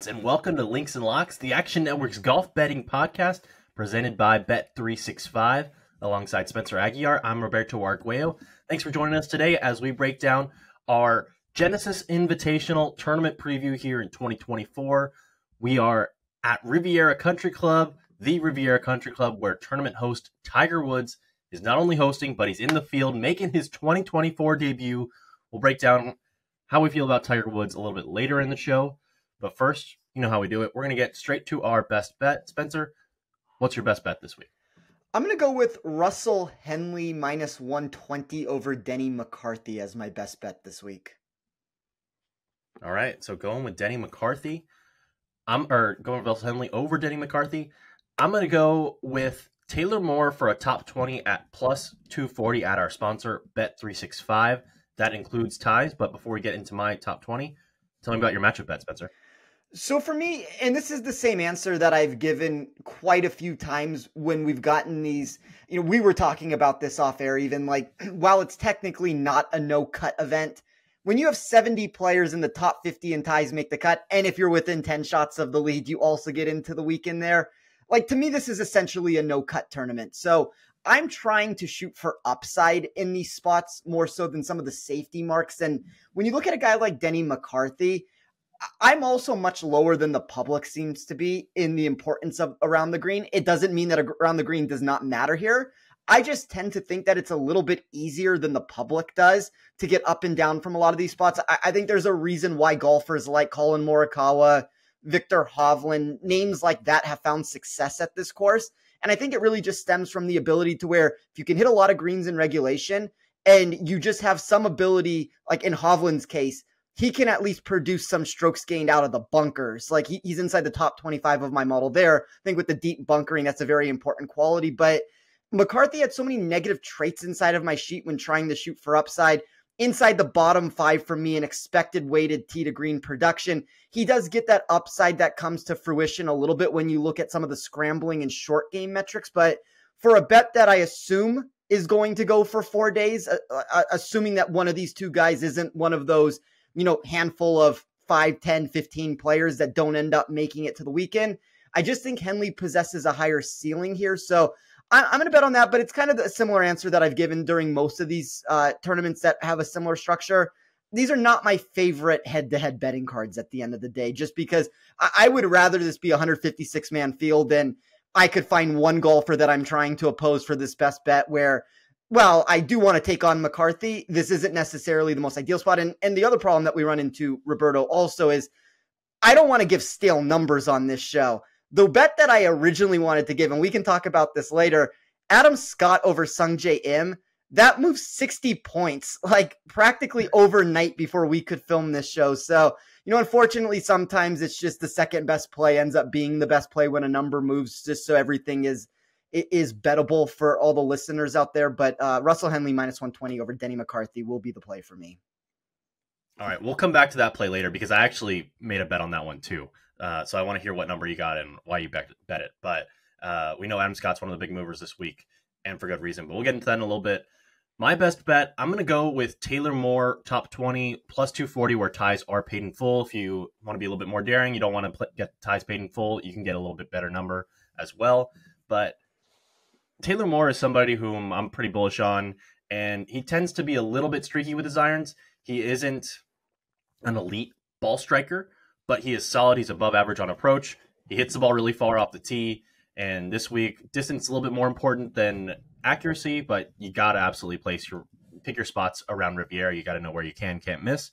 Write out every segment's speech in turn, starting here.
And welcome to Links and Locks, the Action Network's golf betting podcast presented by Bet365. Alongside Spencer Aguiar, I'm Roberto Arguello. Thanks for joining us today as we break down our Genesis Invitational tournament preview here in 2024. We are at Riviera Country Club, the Riviera Country Club, where tournament host Tiger Woods is not only hosting, but he's in the field making his 2024 debut. We'll break down how we feel about Tiger Woods a little bit later in the show. But first, you know how we do it. We're going to get straight to our best bet. Spencer, what's your best bet this week? I'm going to go with Russell Henley minus 120 over Denny McCarthy as my best bet this week. All right, so going with Denny McCarthy. Going with Russell Henley over Denny McCarthy. I'm going to go with Taylor Moore for a top 20 at plus 240 at our sponsor, Bet365. That includes ties, but before we get into my top 20, tell me about your matchup bet, Spencer. So for me, and this is the same answer that I've given quite a few times when we've gotten these, we were talking about this off air even, like, while it's technically not a no-cut event, when you have 70 players in the top 50 and ties make the cut, and if you're within 10 shots of the lead, you also get into the weekend there. Like, to me, this is essentially a no-cut tournament. So I'm trying to shoot for upside in these spots more so than some of the safety marks. And when you look at a guy like Denny McCarthy, I'm also much lower than the public seems to be in the importance of around the green. It doesn't mean that around the green does not matter here. I just tend to think that it's a little bit easier than the public does to get up and down from a lot of these spots. I think there's a reason why golfers like Colin Morikawa, Victor Hovland, names like that have found success at this course. And I think it really just stems from the ability to where if you can hit a lot of greens in regulation and you just have some ability, like in Hovland's case, he can at least produce some strokes gained out of the bunkers. Like he's inside the top 25 of my model there. I think with the deep bunkering, that's a very important quality. But McCarthy had so many negative traits inside of my sheet when trying to shoot for upside. Inside the bottom 5 for me in expected weighted tee to green production. He does get that upside that comes to fruition a little bit when you look at some of the scrambling and short game metrics. But for a bet that I assume is going to go for 4 days, assuming that one of these two guys isn't one of those, handful of 5, 10, 15 players that don't end up making it to the weekend. I just think Henley possesses a higher ceiling here. So I'm going to bet on that, but it's kind of a similar answer that I've given during most of these tournaments that have a similar structure. These are not my favorite head-to-head betting cards at the end of the day, just because I would rather this be a 156-man field than I could find one golfer that I'm trying to oppose for this best bet where, well, I do want to take on McCarthy. This isn't necessarily the most ideal spot. And the other problem that we run into, Roberto, also is I don't want to give stale numbers on this show. The bet that I originally wanted to give, and we can talk about this later, Adam Scott over Sungjae Im, that moved 60 points, like practically overnight before we could film this show. So, unfortunately, sometimes it's just the second best play ends up being the best play when a number moves, just so everything is bettable for all the listeners out there. But Russell Henley minus 120 over Denny McCarthy will be the play for me. All right, we'll come back to that play later because I actually made a bet on that one too. So I want to hear what number you got and why you bet it. But we know Adam Scott's one of the big movers this week, and for good reason. But we'll get into that in a little bit. My best bet, I'm going to go with Taylor Moore, top 20, plus 240, where ties are paid in full. If you want to be a little bit more daring, you don't want to get ties paid in full, you can get a little bit better number as well. But Taylor Moore is somebody whom I'm pretty bullish on, and he tends to be a little bit streaky with his irons. He isn't an elite ball striker, but he is solid. He's above average on approach. He hits the ball really far off the tee. And this week, distance is a little bit more important than accuracy, but you got to absolutely pick your spots around Riviera. You got to know where you can't miss.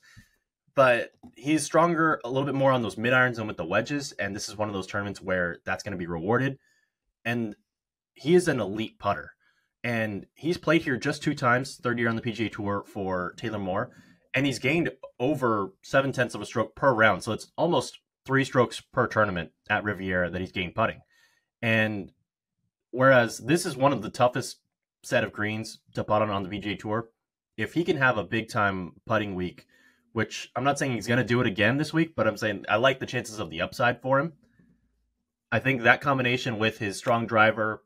But he's stronger a little bit more on those mid irons and with the wedges. And this is one of those tournaments where that's going to be rewarded. And he is an elite putter. And he's played here just 2 times, third year on the PGA Tour for Taylor Moore. And he's gained over 0.7 of a stroke per round. So it's almost 3 strokes per tournament at Riviera that he's gained putting. And whereas this is one of the toughest set of greens to putt on the PGA Tour, if he can have a big-time putting week, which I'm not saying he's going to do it again this week, but I'm saying I like the chances of the upside for him. I think that combination with his strong driver,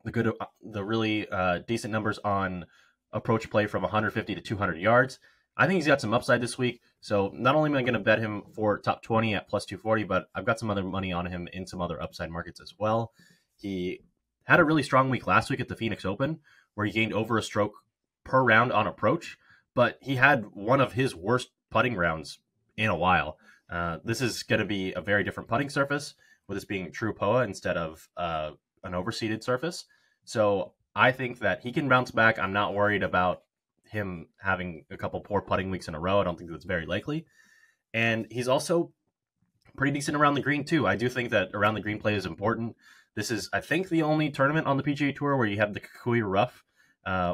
the really decent numbers on approach play from 150 to 200 yards, I think he's got some upside this week. So not only am I going to bet him for top 20 at plus 240, but I've got some other money on him in some other upside markets as well. He had a really strong week last week at the Phoenix Open, where he gained over a stroke per round on approach, but he had one of his worst putting rounds in a while. This is going to be a very different putting surface, with this being true POA instead of an overseeded surface. So I think that he can bounce back. I'm not worried about him having a couple poor putting weeks in a row. I don't think that's very likely. And he's also pretty decent around the green too. I do think that around the green play is important. This is, I think, the only tournament on the PGA Tour where you have the Kikuyu rough,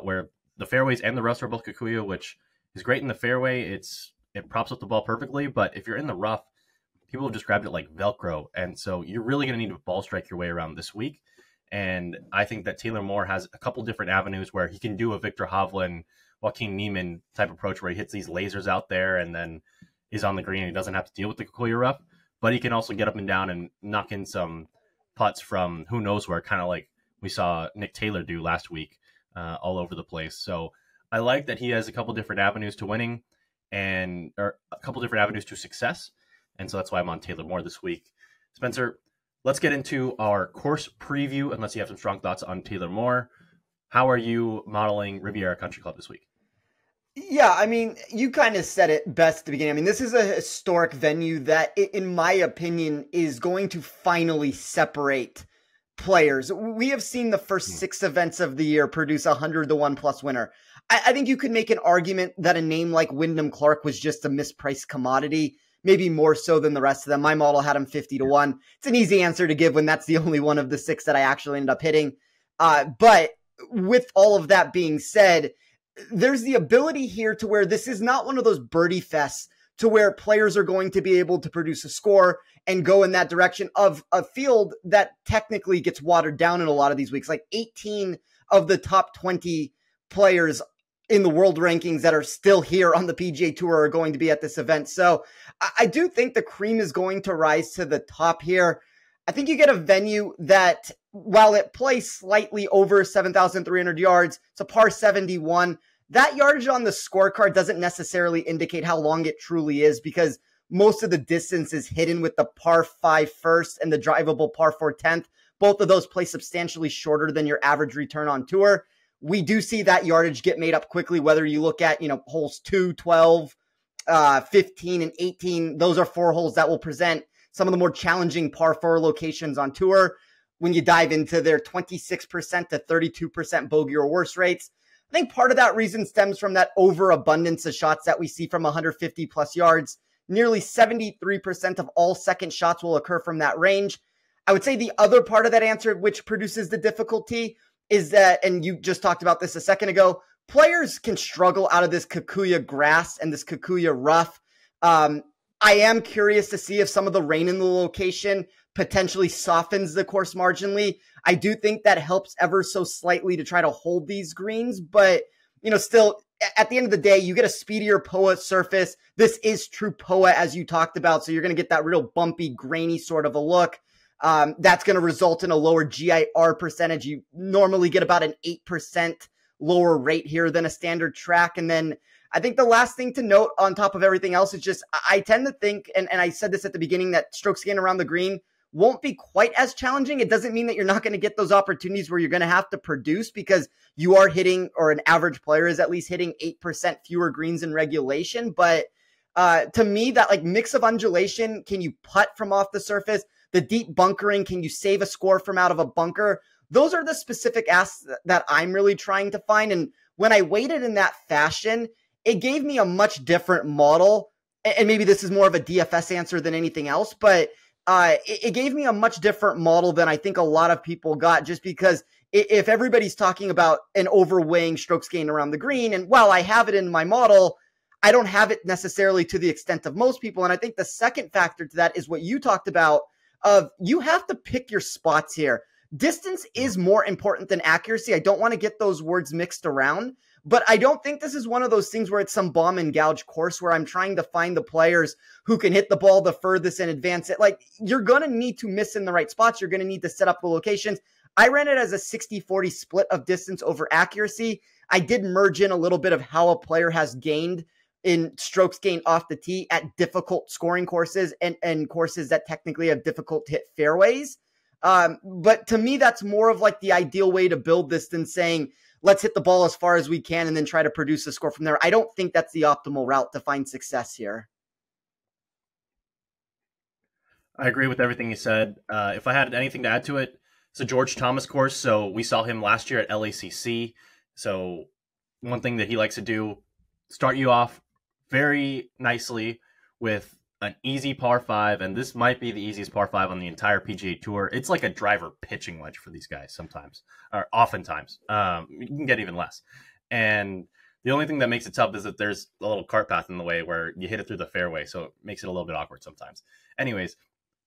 where the fairways and the roughs are both Kikuyu, which is great in the fairway. It props up the ball perfectly, but if you're in the rough, people have described it like Velcro, and so you're really going to need to ball strike your way around this week. And I think that Taylor Moore has a couple different avenues where he can do a Victor Hovland, Joaquin Niemann type approach where he hits these lasers out there and then is on the green and he doesn't have to deal with the Kikuyu rough, but he can also get up and down and knock in some putts from who knows where, kind of like we saw Nick Taylor do last week, all over the place. So I like that he has a couple different avenues to winning or a couple different avenues to success. And so that's why I'm on Taylor Moore this week. Spencer, let's get into our course preview, unless you have some strong thoughts on Taylor Moore. How are you modeling Riviera Country Club this week? Yeah, I mean, you kind of said it best at the beginning. I mean, this is a historic venue that, in my opinion, is going to finally separate players. We have seen the first 6 events of the year produce 100-to-1 plus winner. I think you could make an argument that a name like Wyndham Clark was just a mispriced commodity, maybe more so than the rest of them. My model had him 50-to-1. It's an easy answer to give when that's the only one of the 6 that I actually ended up hitting. But with all of that being said, there's the ability here to where this is not one of those birdie fests to where players are going to be able to produce a score and go in that direction of a field that technically gets watered down in a lot of these weeks. Like 18 of the top 20 players in the world rankings that are still here on the PGA Tour are going to be at this event. So I do think the cream is going to rise to the top here. I think you get a venue that, while it plays slightly over 7,300 yards, it's a par 71. That yardage on the scorecard doesn't necessarily indicate how long it truly is, because most of the distance is hidden with the par 5 first and the drivable par 4 10th. Both of those play substantially shorter than your average return on tour. We do see that yardage get made up quickly, whether you look at, holes 2, 12, 15, and 18. Those are 4 holes that will present some of the more challenging par 4 locations on tour when you dive into their 26% to 32% bogey or worse rates. I think part of that reason stems from that overabundance of shots that we see from 150 plus yards. Nearly 73% of all second shots will occur from that range. I would say the other part of that answer, which produces the difficulty, is that, and you just talked about this a second ago, players can struggle out of this Kikuyu grass and this Kikuyu rough. I am curious to see if some of the rain in the location potentially softens the course marginally. I do think that helps ever so slightly to try to hold these greens, but still, at the end of the day, you get a speedier POA surface. This is true POA, as you talked about, so you're going to get that real bumpy, grainy sort of a look. That's going to result in a lower GIR percentage. You normally get about an 8% lower rate here than a standard track. And then I think the last thing to note on top of everything else is just, I tend to think, and I said this at the beginning, that strokes gained around the green won't be quite as challenging. It doesn't mean that you're not going to get those opportunities where you're going to have to produce, because you are hitting, or an average player is at least hitting 8% fewer greens in regulation. But to me, that mix of undulation, can you putt from off the surface? The deep bunkering, can you save a score from out of a bunker? Those are the specific asks that I'm really trying to find. And when I weighted in that fashion, it gave me a much different model. And maybe this is more of a DFS answer than anything else, but it gave me a much different model than I think a lot of people got, just because if everybody's talking about an overweighing strokes gained around the green, and while I have it in my model, I don't have it necessarily to the extent of most people. And I think the second factor to that is what you talked about, of you have to pick your spots here. Distance is more important than accuracy. I don't want to get those words mixed around, but I don't think this is one of those things where it's some bomb and gouge course where I'm trying to find the players who can hit the ball the furthest and advance it. You're going to need to miss in the right spots. You're going to need to set up the locations. I ran it as a 60-40 split of distance over accuracy. I did merge in a little bit of how a player has gained, in strokes gained off the tee at difficult scoring courses and courses that technically have difficult to hit fairways. But to me, that's more of like the ideal way to build this than saying, let's hit the ball as far as we can and then try to produce a score from there. I don't think that's the optimal route to find success here. I agree with everything you said. If I had anything to add to it, it's a George Thomas course. So we saw him last year at LACC. So one thing that he likes to do, start you off very nicely with an easy par 5. And this might be the easiest par 5 on the entire PGA Tour. It's like a driver pitching wedge for these guys sometimes, or oftentimes. You can get even less. And the only thing that makes it tough is that there's a little cart path in the way where you hit it through the fairway. So it makes it a little bit awkward sometimes. Anyways,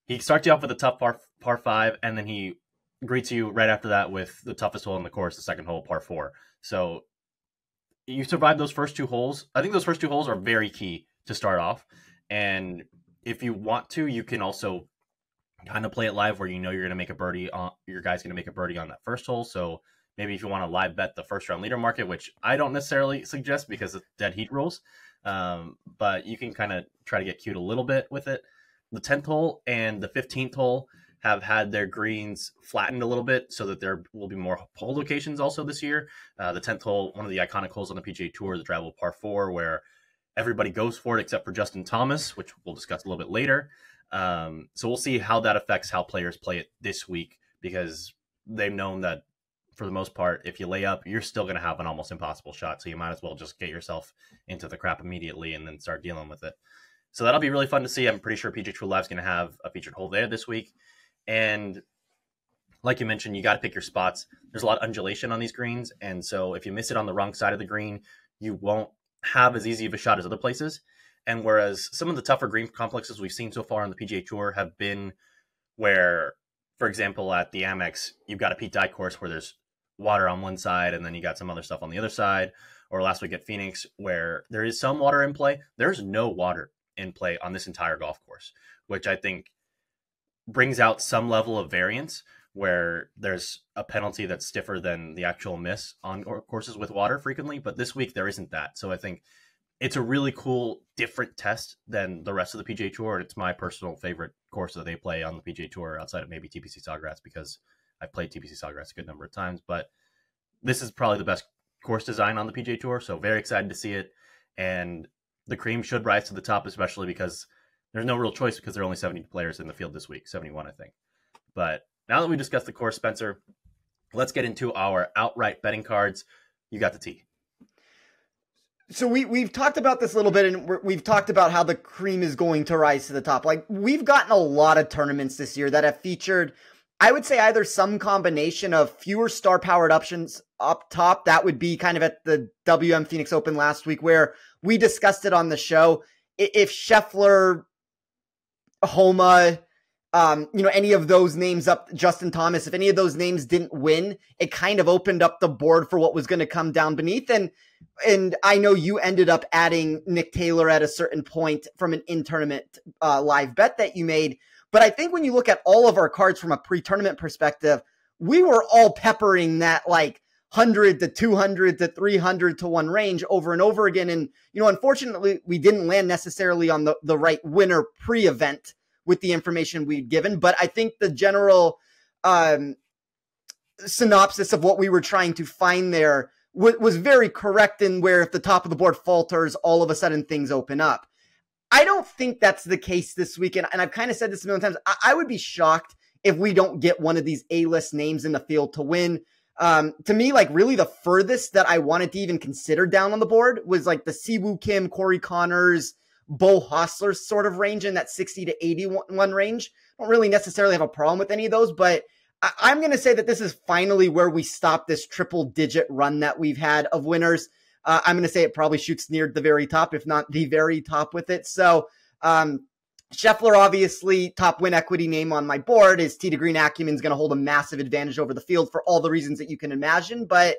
he starts you off with a tough par 5, and then he greets you right after that with the toughest hole in the course, the second hole, par 4. So you survive those first 2 holes. I think those first 2 holes are very key to start off. And if you want to, you can also kind of play it live where you know you're going to make a birdie on your guy's going to make a birdie on that first hole. So maybe if you want to live bet the first round leader market, which I don't necessarily suggest because of dead heat rules, but you can kind of try to get cute a little bit with it. The 10th hole and the 15th hole have had their greens flattened a little bit so that there will be more hole locations also this year. The 10th hole, one of the iconic holes on the PGA Tour, the drivable par 4, where everybody goes for it except for Justin Thomas, which we'll discuss a little bit later. So we'll see how that affects how players play it this week, because they've known that for the most part, if you lay up, you're still going to have an almost impossible shot. So you might as well just get yourself into the crap immediately and then start dealing with it. So that'll be really fun to see. I'm pretty sure PGA Tour Live is going to have a featured hole there this week. And like you mentioned, you got to pick your spots. There's a lot of undulation on these greens. And so if you miss it on the wrong side of the green, you won't have as easy of a shot as other places. And whereas some of the tougher green complexes we've seen so far on the PGA Tour have been where, for example, at the Amex, you've got a Pete Dye course where there's water on one side and then you got some other stuff on the other side. Or last week at Phoenix, where there is some water in play. There's no water in play on this entire golf course, which I think brings out some level of variance where there's a penalty that's stiffer than the actual miss on courses with water frequently. But this week there isn't that. So I think it's a really cool, different test than the rest of the PGA Tour. And it's my personal favorite course that they play on the PGA Tour outside of maybe TPC Sawgrass, because I've played TPC Sawgrass a good number of times. But this is probably the best course design on the PGA Tour. So very excited to see it. And the cream should rise to the top, especially because there's no real choice because there are only 70 players in the field this week, 71, I think. But now that we discussed the course, Spencer, let's get into our outright betting cards. You got the tee. So we've talked about this a little bit, and we've talked about how the cream is going to rise to the top. Like, we've gotten a lot of tournaments this year that have featured, I would say, either some combination of fewer star-powered options up top. That would be kind of at the WM Phoenix Open last week, where we discussed it on the show. If Scheffler, Homa, any of those names up, Justin Thomas, if any of those names didn't win, it kind of opened up the board for what was going to come down beneath. And I know you ended up adding Nick Taylor at a certain point from an in-tournament live bet that you made. But I think when you look at all of our cards from a pre-tournament perspective, we were all peppering that like 100 to 200 to 300 to 1 range over and over again. And, unfortunately, we didn't land necessarily on the right winner pre-event with the information we'd given. But I think the general synopsis of what we were trying to find there was very correct, in where if the top of the board falters, all of a sudden things open up. I don't think that's the case this weekend. And I've kind of said this a million times. I would be shocked if we don't get one of these A-list names in the field to win. To me, like, really the furthest that I wanted to even consider down on the board was like the Siwoo Kim, Corey Connors, Bo Hostler sort of range, in that 60 to 81 range. Don't really necessarily have a problem with any of those, but I'm going to say that this is finally where we stop this triple-digit run that we've had of winners. I'm going to say it probably shoots near the very top, if not the very top with it. So Scheffler, obviously, top win equity name on my board. His tee to green acumen's going to hold a massive advantage over the field for all the reasons that you can imagine. But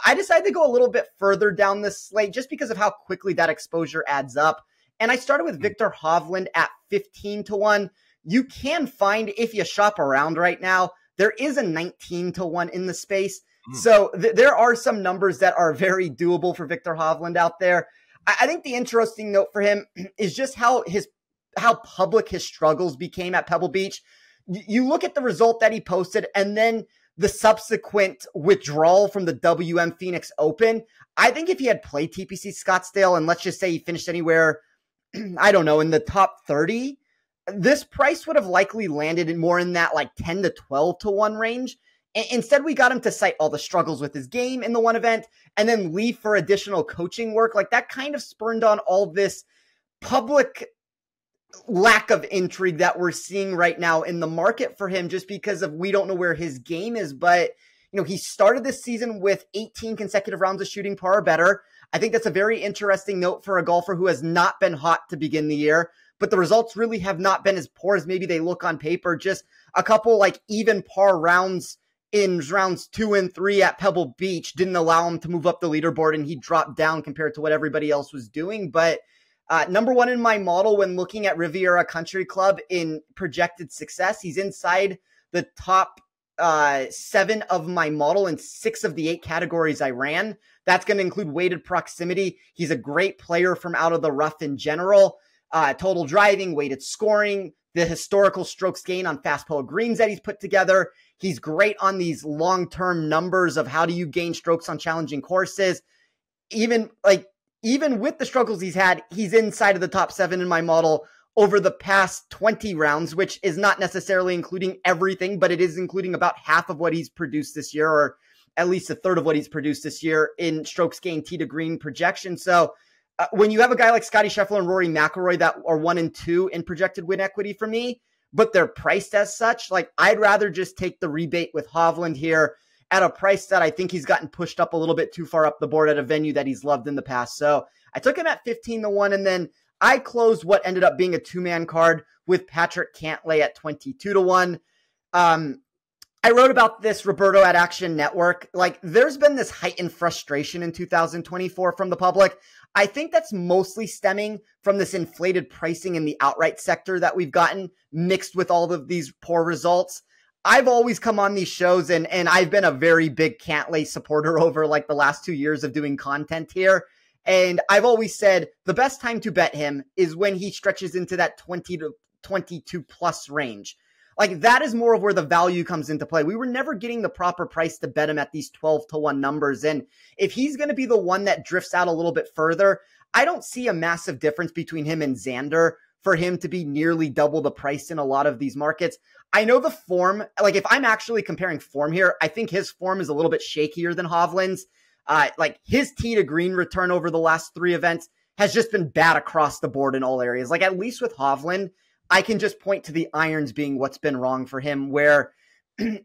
I decided to go a little bit further down this slate just because of how quickly that exposure adds up. And I started with Victor Hovland at 15 to 1. You can find, if you shop around right now, there is a 19 to 1 in the space. So there are some numbers that are very doable for Victor Hovland out there. I think the interesting note for him is just how public his struggles became at Pebble Beach. You look at the result that he posted and then the subsequent withdrawal from the WM Phoenix Open. I think if he had played TPC Scottsdale and let's just say he finished anywhere, I don't know, in the top 30, this price would have likely landed more in that like 10 to 12 to 1 range. Instead, we got him to cite all the struggles with his game in the one event and then leave for additional coaching work. Like that kind of spurned on all this public lack of intrigue that we're seeing right now in the market for him just because of we don't know where his game is. But, you know, he started this season with 18 consecutive rounds of shooting par or better. I think that's a very interesting note for a golfer who has not been hot to begin the year, but the results really have not been as poor as maybe they look on paper. Just a couple like even par rounds in rounds 2 and 3 at Pebble Beach didn't allow him to move up the leaderboard, and he dropped down compared to what everybody else was doing. But number one in my model when looking at Riviera Country Club in projected success, he's inside the top 7 of my model in 6 of the 8 categories I ran. That's going to include weighted proximity. He's a great player from out of the rough in general. Total driving, weighted scoring, the historical strokes gain on fast pull greens that he's put together. He's great on these long-term numbers of how do you gain strokes on challenging courses. Even with the struggles he's had, he's inside of the top 7 in my model over the past 20 rounds, which is not necessarily including everything, but it is including about half of what he's produced this year, or at least a third of what he's produced this year in strokes gained tee to green projection. So when you have a guy like Scottie Scheffler and Rory McIlroy that are 1 and 2 in projected win equity for me, but they're priced as such, like I'd rather just take the rebate with Hovland here at a price that I think he's gotten pushed up a little bit too far up the board at a venue that he's loved in the past. So I took him at 15 to 1, and then I closed what ended up being a 2-man card with Patrick Cantlay at 22 to 1. I wrote about this, Roberto, at Action Network. Like, there's been this heightened frustration in 2024 from the public. I think that's mostly stemming from this inflated pricing in the outright sector that we've gotten mixed with all of these poor results. I've always come on these shows and I've been a very big Cantlay supporter over like the last 2 years of doing content here. And I've always said the best time to bet him is when he stretches into that 20 to 22 plus range. Like that is more of where the value comes into play. We were never getting the proper price to bet him at these 12 to 1 numbers. And if he's going to be the one that drifts out a little bit further, I don't see a massive difference between him and Xander for him to be nearly double the price in a lot of these markets. I know the form, like if I'm actually comparing form here, I think his form is a little bit shakier than Hovland's. Like his tee to green return over the last 3 events has just been bad across the board in all areas. Like at least with Hovland, I can just point to the irons being what's been wrong for him, where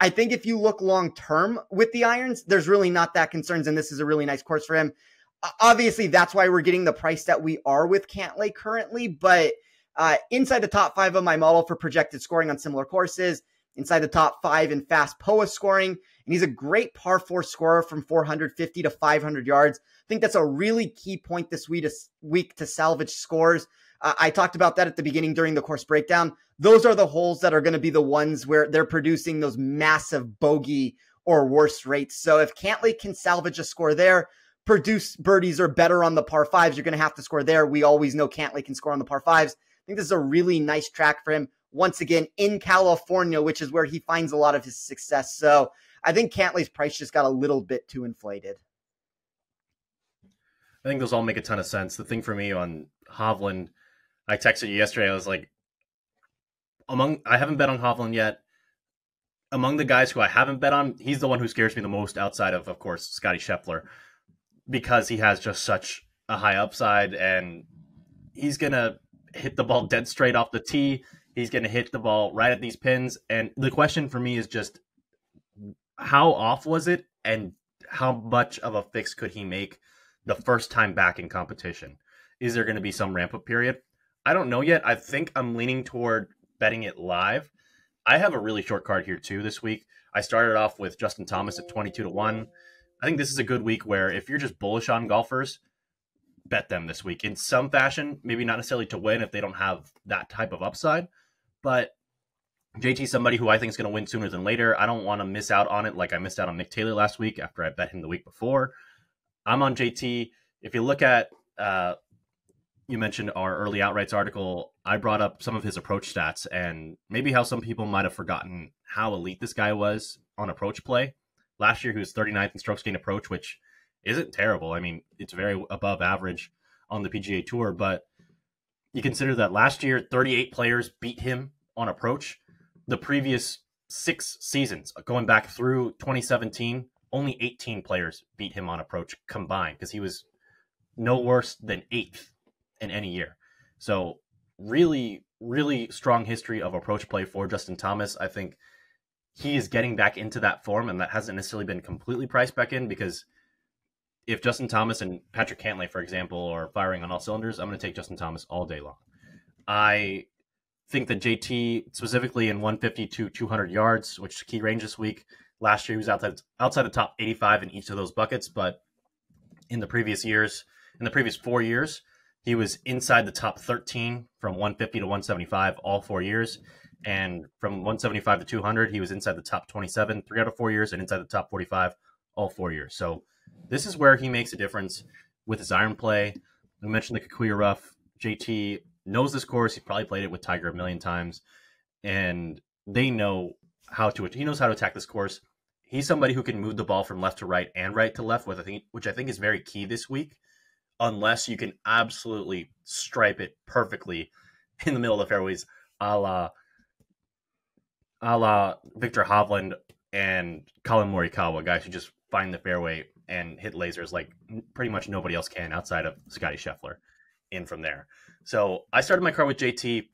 I think if you look long-term with the irons, there's really not that concerns, and this is a really nice course for him. Obviously, that's why we're getting the price that we are with Cantlay currently, but inside the top 5 of my model for projected scoring on similar courses, inside the top 5 in fast POA scoring, and he's a great par 4 scorer from 450 to 500 yards. I think that's a really key point this week to salvage scores. I talked about that at the beginning during the course breakdown. Those are the holes that are going to be the ones where they're producing those massive bogey or worse rates. So if Cantlay can salvage a score there, produce birdies or better on the par 5s, you're going to have to score there. We always know Cantlay can score on the par 5s. I think this is a really nice track for him. Once again, in California, which is where he finds a lot of his success. So I think Cantlay's price just got a little bit too inflated. I think those all make a ton of sense. The thing for me on Hovland, I texted you yesterday. I was like, I haven't bet on Hovland yet. Among the guys who I haven't bet on, he's the one who scares me the most outside of course, Scottie Scheffler, because he has just such a high upside and he's going to hit the ball dead straight off the tee. He's going to hit the ball right at these pins. And the question for me is just how off was it and how much of a fix could he make the first time back in competition? Is there going to be some ramp up period? I don't know yet. I think I'm leaning toward betting it live. I have a really short card here too this week. I started off with Justin Thomas at 22 to 1. I think this is a good week where if you're just bullish on golfers, bet them this week in some fashion, maybe not necessarily to win if they don't have that type of upside, but JT's somebody who I think is going to win sooner than later. I don't want to miss out on it like I missed out on Nick Taylor last week after I bet him the week before. I'm on JT. If you look at you mentioned our early outrights article, I brought up some of his approach stats and maybe how some people might have forgotten how elite this guy was on approach play. Last year, he was 39th in strokes gained approach, which isn't terrible. I mean, it's very above average on the PGA Tour, but you consider that last year, 38 players beat him on approach. The previous 6 seasons, going back through 2017, only 18 players beat him on approach combined because he was no worse than 8th in any year. So really, really strong history of approach play for Justin Thomas. I think he is getting back into that form, and that hasn't necessarily been completely priced back in, because if Justin Thomas and Patrick Cantlay, for example, are firing on all cylinders, I'm going to take Justin Thomas all day long. I think that JT, specifically in 150 to 200 yards, which is key range this week, last year he was outside the top 85 in each of those buckets, but in the previous 4 years, he was inside the top 13 from 150 to 175 all 4 years. And from 175 to 200, he was inside the top 27 3 out of 4 years, and inside the top 45 all 4 years. So this is where he makes a difference with his iron play. We mentioned the Kikuyu Rough. JT knows this course. He probably played it with Tiger a million times, and he knows how to attack this course. He's somebody who can move the ball from left to right and right to left, which I think is very key this week, unless you can absolutely stripe it perfectly in the middle of the fairways, a la Victor Hovland and Colin Morikawa, guys who just find the fairway and hit lasers like pretty much nobody else can outside of Scottie Scheffler in from there. So I started my card with JT.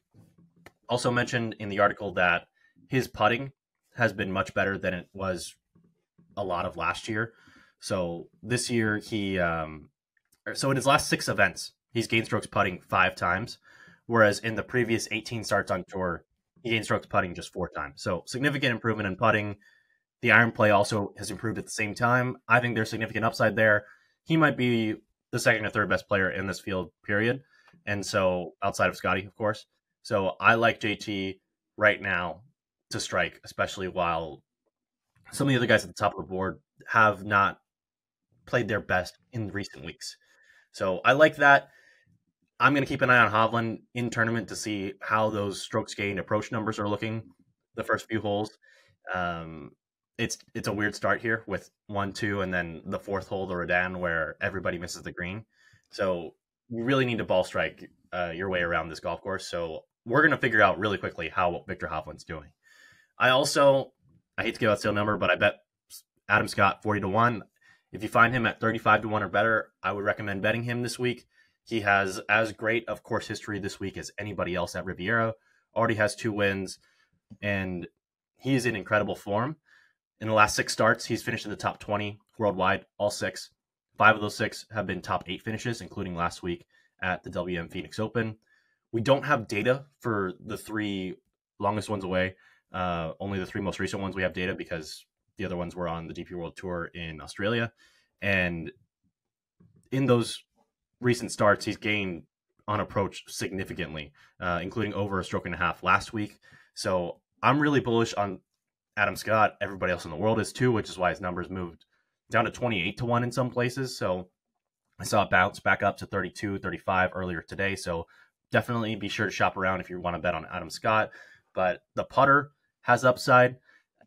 Also mentioned in the article that his putting has been much better than it was a lot of last year. So this year so in his last 6 events, he's gained strokes putting 5 times, whereas in the previous 18 starts on tour, he gained strokes putting just 4 times. So significant improvement in putting. The iron play also has improved at the same time. I think there's significant upside there. He might be the second or third best player in this field, period. And so outside of Scottie, of course. So I like JT right now to strike, especially while some of the other guys at the top of the board have not played their best in recent weeks. So I like that. I'm going to keep an eye on Hovland in tournament to see how those strokes gained approach numbers are looking the first few holes. It's a weird start here with 1, 2, and then the 4th hole, the Redan, where everybody misses the green. So you really need to ball strike your way around this golf course. So we're going to figure out really quickly how Victor Hovland's doing. I hate to give out sale number, but I bet Adam Scott 40 to 1. If you find him at 35 to 1 or better, I would recommend betting him this week. He has as great of course history this week as anybody else at Riviera. Already has 2 wins, and he is in incredible form. In the last 6 starts, he's finished in the top 20 worldwide, all 6. 5 of those 6 have been top 8 finishes, including last week at the WM Phoenix Open. We don't have data for the 3 longest ones away. Only the 3 most recent ones we have data, because the other ones were on the DP World Tour in Australia. And in those recent starts, he's gained on approach significantly, including over a stroke and a half last week. So I'm really bullish on Adam Scott. Everybody else in the world is too, which is why his numbers moved down to 28 to 1 in some places. So I saw it bounce back up to 32, 35 earlier today. So definitely be sure to shop around if you want to bet on Adam Scott. But the putter has upside.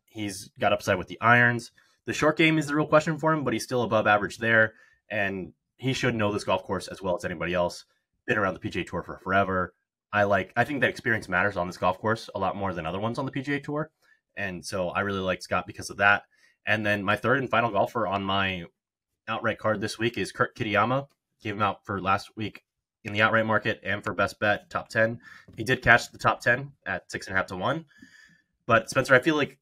He's got upside with the irons. The short game is the real question for him, but he's still above average there. And he should know this golf course as well as anybody else. Been around the PGA Tour for forever. I think that experience matters on this golf course a lot more than other ones on the PGA Tour. And so I really like Scott because of that. And then my third and final golfer on my outright card this week is Kurt Kitayama. Gave him out for last week in the outright market and for best bet, top 10. He did catch the top 10 at 6.5 to 1. But Spencer, I feel like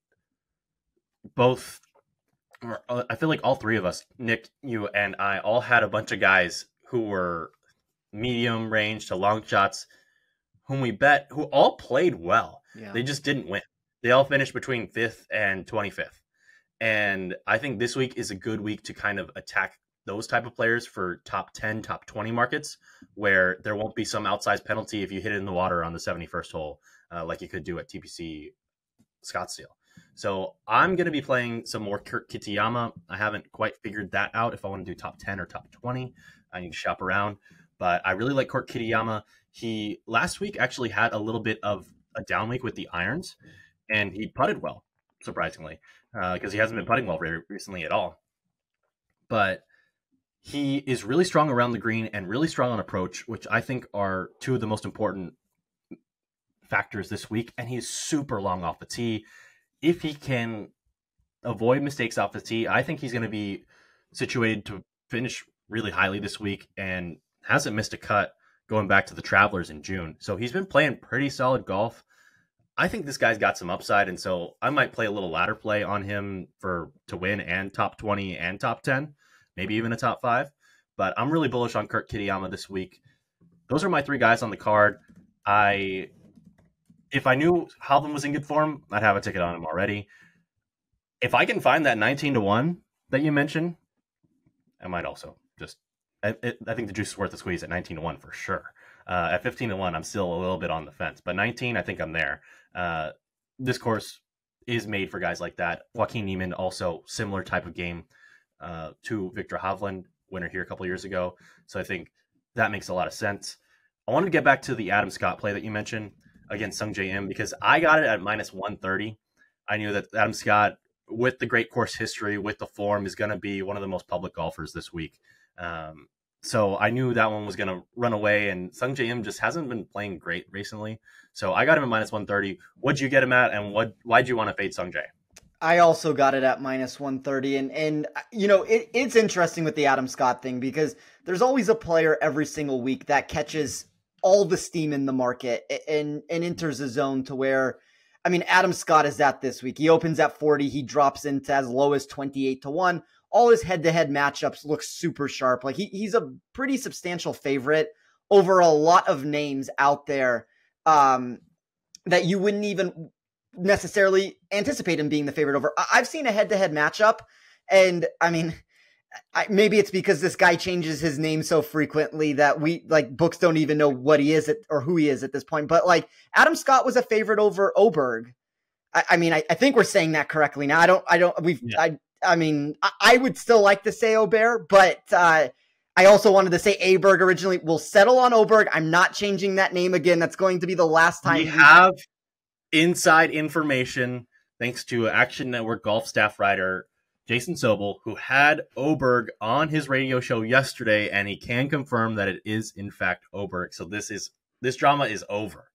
all 3 of us, Nick, you, and I, all had a bunch of guys who were medium range to long shots, whom we bet, who all played well. Yeah. They just didn't win. They all finished between 5th and 25th. And I think this week is a good week to kind of attack those type of players for top 10, top 20 markets, where there won't be some outsized penalty if you hit it in the water on the 71st hole, like you could do at TPC Scottsdale. So I'm going to be playing some more Kurt Kitayama. I haven't quite figured that out if I want to do top 10 or top 20. I need to shop around. but I really like Court Kitayama. He last week actually had a little bit of a down week with the irons, and he putted well, surprisingly, because he hasn't been putting well very recently at all. But he is really strong around the green and really strong on approach, which I think are two of the most important factors this week. And he's super long off the tee. If he can avoid mistakes off the tee, I think he's going to be situated to finish really highly this week and hasn't missed a cut going back to the Travelers in June. So he's been playing pretty solid golf. I think this guy's got some upside, and so I might play a little ladder play on him to win and top 20 and top 10, maybe even a top 5. But I'm really bullish on Kurt Kitayama this week. Those are my 3 guys on the card. If I knew Hovland was in good form, I'd have a ticket on him already. If I can find that 19-1 that you mentioned, I might also just. I think the juice is worth the squeeze at 19-1 for sure. At 15-1, I'm still a little bit on the fence, but 19, I think I'm there. This course is made for guys like that. Joaquin Niemann, also similar type of game to Victor Hovland, winner here a couple years ago. So I think that makes a lot of sense. I wanted to get back to the Adam Scott play that you mentioned against Sung Jae Im because I got it at minus 130. I knew that Adam Scott, with the great course history, with the form, is going to be one of the most public golfers this week. So I knew that one was going to run away, and Sung Jae Im just hasn't been playing great recently. So I got him at minus 130. What'd you get him at, and why'd you want to fade Sung Jae? I also got it at minus 130. And you know, it's interesting with the Adam Scott thing because there's always a player every single week that catches all the steam in the market and enters a zone to where, I mean, Adam Scott is at this week. He opens at 40. He drops into as low as 28-1. All his head-to-head matchups look super sharp. Like he's a pretty substantial favorite over a lot of names out there that you wouldn't even necessarily anticipate him being the favorite over. I've seen a head-to-head matchup, and I mean, maybe it's because this guy changes his name so frequently that books don't even know what he is or who he is at this point. But like Adam Scott was a favorite over Oberg. I think we're saying that correctly now. I mean, I would still like to say Oberg, but I also wanted to say Aberg originally. We'll settle on Oberg. I'm not changing that name again. That's going to be the last time. We have inside information thanks to Action Network golf staff writer Jason Sobel, who had Oberg on his radio show yesterday, and he can confirm that it is in fact Oberg. So this drama is over.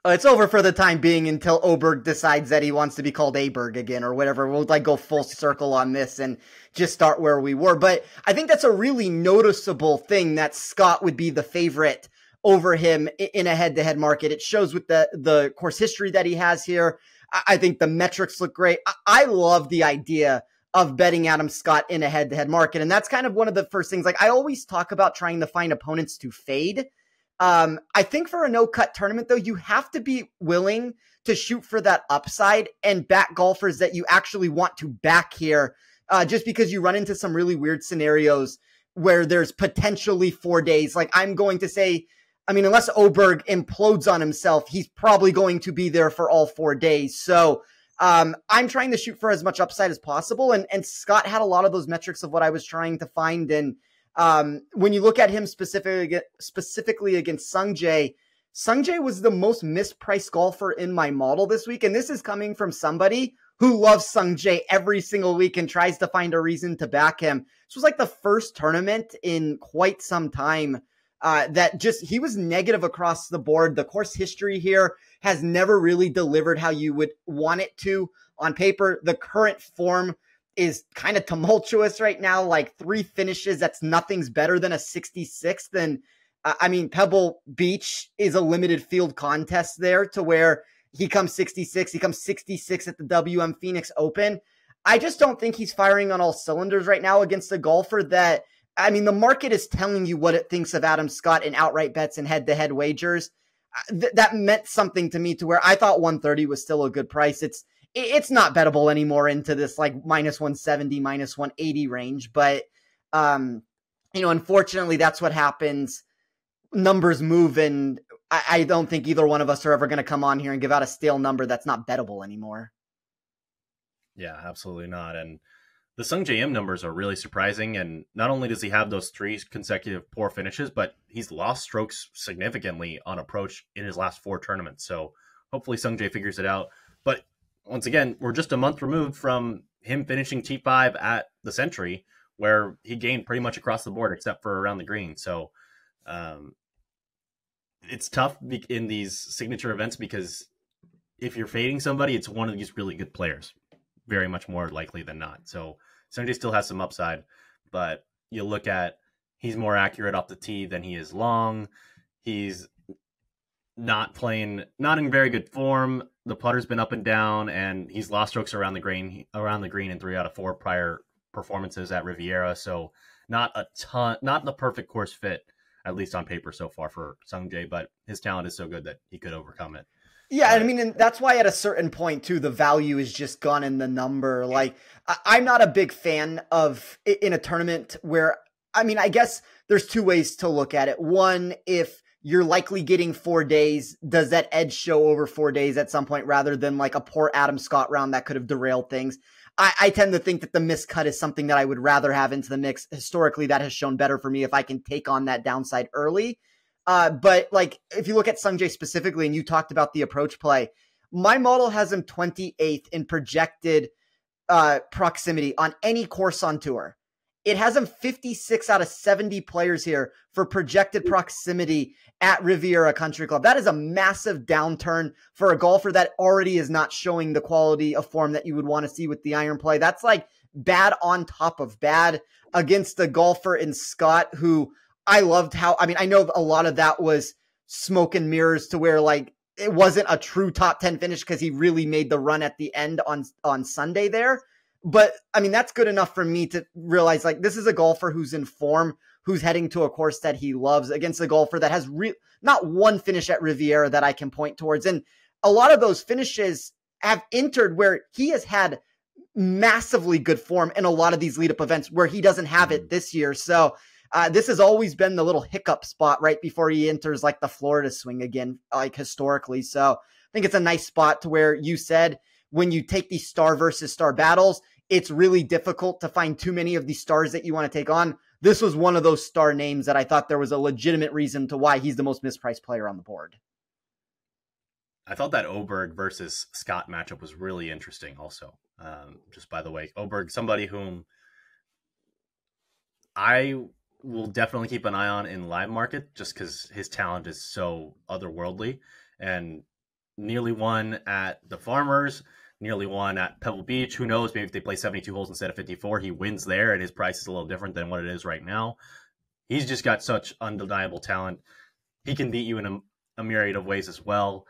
It's over for the time being until Oberg decides that he wants to be called Aberg again or whatever. We'll go full circle on this and just start where we were. But I think that's a really noticeable thing that Scott would be the favorite over him in a head-to-head market. It shows with the course history that he has here. I think the metrics look great. I love the idea of betting Adam Scott in a head-to-head market. And that's kind of one of the first things. Like I always talk about trying to find opponents to fade. I think for a no-cut tournament, though, you have to be willing to shoot for that upside and back golfers that you actually want to back here, just because you run into some really weird scenarios where there's potentially 4 days. Like I'm going to say, I mean, unless Oberg implodes on himself, he's probably going to be there for all 4 days. So I'm trying to shoot for as much upside as possible. And Scott had a lot of those metrics of what I was trying to find. And when you look at him specifically against Sung Jae was the most mispriced golfer in my model this week. And this is coming from somebody who loves Sung Jae every single week and tries to find a reason to back him. This was like the first tournament in quite some time that he was negative across the board. The course history here has never really delivered how you would want it to on paper. The current form is kind of tumultuous right now, like 3 finishes. Nothing's better than a 66th. And Pebble Beach is a limited field contest there to where he comes 66. He comes 66 at the WM Phoenix Open. I just don't think he's firing on all cylinders right now against a golfer that, the market is telling you what it thinks of Adam Scott in outright bets and head-to-head wagers. That meant something to me to where I thought 130 was still a good price. It's not bettable anymore into this like minus 170, minus 180 range. But, unfortunately, that's what happens. Numbers move, and I don't think either one of us are ever going to come on here and give out a stale number that's not bettable anymore. Yeah, absolutely not. And The Sung J M numbers are really surprising, and not only does he have those 3 consecutive poor finishes, but he's lost strokes significantly on approach in his last 4 tournaments. So hopefully Sung J figures it out. But once again, we're just a month removed from him finishing T5 at the Century, where he gained pretty much across the board except for around the green. So it's tough in these signature events because if you're fading somebody, it's one of these really good players, very much more likely than not. So Sung still has some upside, but you look at he's more accurate off the tee than he is long. He's not in very good form. The putter's been up and down, and he's lost strokes around the green in 3 out of 4 prior performances at Riviera. So not the perfect course fit, at least on paper so far for Sung Jae, but his talent is so good that he could overcome it. Yeah, I mean, and that's why at a certain point, too, the value is just gone in the number. Like, I'm not a big fan of, in a tournament where, I mean, I guess there's 2 ways to look at it. One, if you're likely getting 4 days, does that edge show over 4 days at some point rather than like a poor Adam Scott round that could have derailed things? I tend to think that the miscut is something that I would rather have into the mix. Historically, that has shown better for me if I can take on that downside early. But like, if you look at Sung Jae specifically, and you talked about the approach play, my model has him 28th in projected proximity on any course on tour. It has him 56 out of 70 players here for projected proximity at Riviera Country Club. That is a massive downturn for a golfer that already is not showing the quality of form that you would want to see with the iron play. That's like bad on top of bad against a golfer in Scott who I loved I know a lot of that was smoke and mirrors to where like it wasn't a true top 10 finish because he really made the run at the end on Sunday there. But I mean, that's good enough for me to realize like this is a golfer who's in form, who's heading to a course that he loves against a golfer that has not one finish at Riviera that I can point towards. And a lot of those finishes have entered where he has had massively good form in a lot of these lead up events where he doesn't have it this year. So this has always been the little hiccup spot right before he enters like the Florida swing again, like historically. So I think it's a nice spot to where you said when you take these star versus star battles, it's really difficult to find too many of these stars that you want to take on. This was one of those star names that I thought there was a legitimate reason to why he's the most mispriced player on the board. I thought that Oberg versus Scott matchup was really interesting also. Just by the way, Oberg, somebody whom I will definitely keep an eye on in live market just because his talent is so otherworldly, and nearly won at the Farmers, nearly won at Pebble Beach. Who knows? Maybe if they play 72 holes instead of 54, he wins there, and his price is a little different than what it is right now. He's just got such undeniable talent. He can beat you in a myriad of ways as well.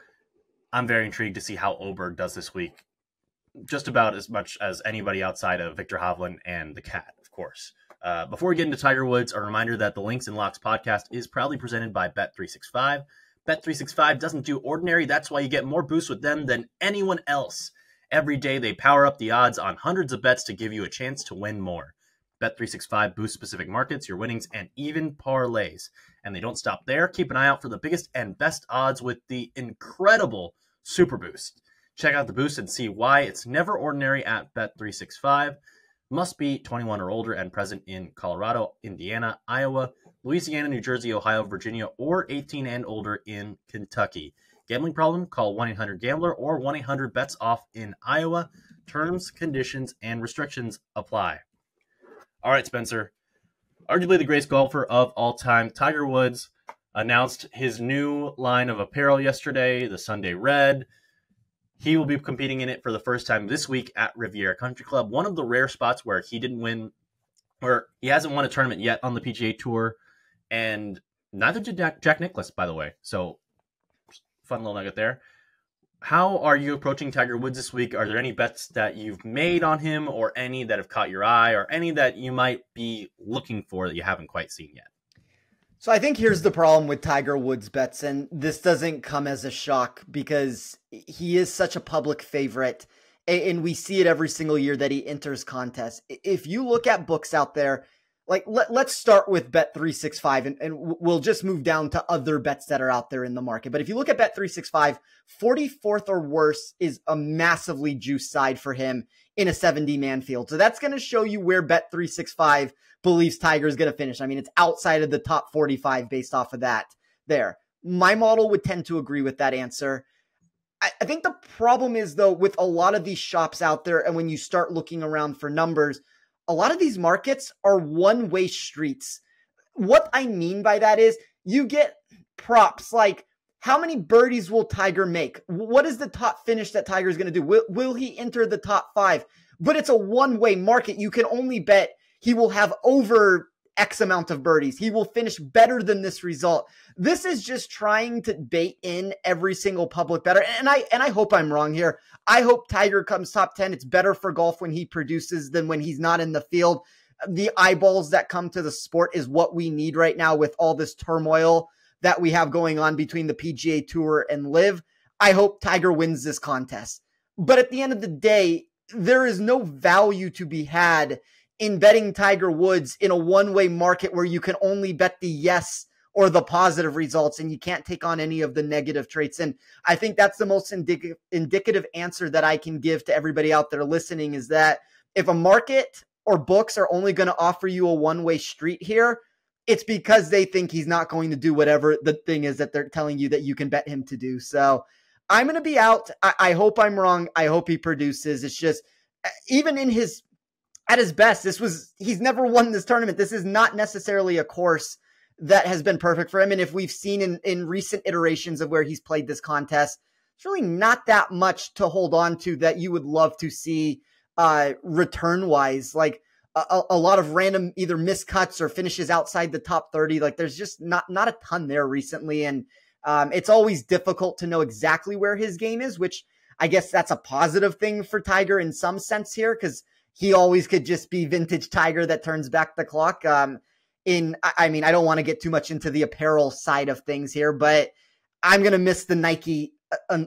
I'm very intrigued to see how Oberg does this week, just about as much as anybody outside of Victor Hovland and the Cat, of course. Before we get into Tiger Woods, a reminder that the Links and Locks podcast is proudly presented by Bet365. Bet365 doesn't do ordinary. That's why you get more boosts with them than anyone else. Every day, they power up the odds on hundreds of bets to give you a chance to win more. Bet365 boosts specific markets, your winnings, and even parlays. And they don't stop there. Keep an eye out for the biggest and best odds with the incredible Super Boost. Check out the boost and see why it's never ordinary at Bet365. Must be 21 or older and present in Colorado, Indiana, Iowa, Louisiana, New Jersey, Ohio, Virginia, or 18 and older in Kentucky. Gambling problem? Call 1-800-GAMBLER or 1-800-BETS-OFF in Iowa. Terms, conditions, and restrictions apply. All right, Spencer. Arguably the greatest golfer of all time, Tiger Woods announced his new line of apparel yesterday, the Sunday Red. He will be competing in it for the first time this week at Riviera Country Club, one of the rare spots where he didn't win, or he hasn't won a tournament yet on the PGA Tour, and neither did Jack Nicklaus, by the way. So, fun little nugget there. How are you approaching Tiger Woods this week? Are there any bets that you've made on him, or any that have caught your eye, or any that you might be looking for that you haven't quite seen yet? So I think here's the problem with Tiger Woods bets, and this doesn't come as a shock because he is such a public favorite, and we see it every single year that he enters contests. If you look at books out there, like let's start with Bet365 and we'll just move down to other bets that are out there in the market. But if you look at Bet365, 44th or worse is a massively juiced side for him in a 70-man field. So that's going to show you where Bet365 believes Tiger is going to finish. I mean, it's outside of the top 45 based off of that there. My model would tend to agree with that answer. I think the problem is, though, with a lot of these shops out there, and when you start looking around for numbers, a lot of these markets are one-way streets. What I mean by that is you get props like, how many birdies will Tiger make? What is the top finish that Tiger is going to do? Will he enter the top 5? But it's a one-way market. You can only bet he will have over X amount of birdies. He will finish better than this result. This is just trying to bait in every single public bettor. And I hope I'm wrong here. I hope Tiger comes top 10. It's better for golf when he produces than when he's not in the field. The eyeballs that come to the sport is what we need right now with all this turmoil that we have going on between the PGA Tour and LIV. I hope Tiger wins this contest. But at the end of the day, there is no value to be had in betting Tiger Woods in a one-way market where you can only bet the yes or the positive results and you can't take on any of the negative traits. And I think that's the most indicative answer that I can give to everybody out there listening, is that if a market or books are only going to offer you a one-way street here, it's because they think he's not going to do whatever the thing is that they're telling you that you can bet him to do. So I'm going to be out. I hope I'm wrong. I hope he produces. It's just, even at his best, he's never won this tournament. This is not necessarily a course that has been perfect for him. And if we've seen in recent iterations of where he's played this contest, it's really not that much to hold on to that you would love to see return wise. Like a lot of random either miscuts or finishes outside the top 30. Like there's just not a ton there recently. And it's always difficult to know exactly where his game is, which I guess that's a positive thing for Tiger in some sense here, because he always could just be vintage Tiger that turns back the clock. I mean, I don't want to get too much into the apparel side of things here, but I'm going to miss the Nike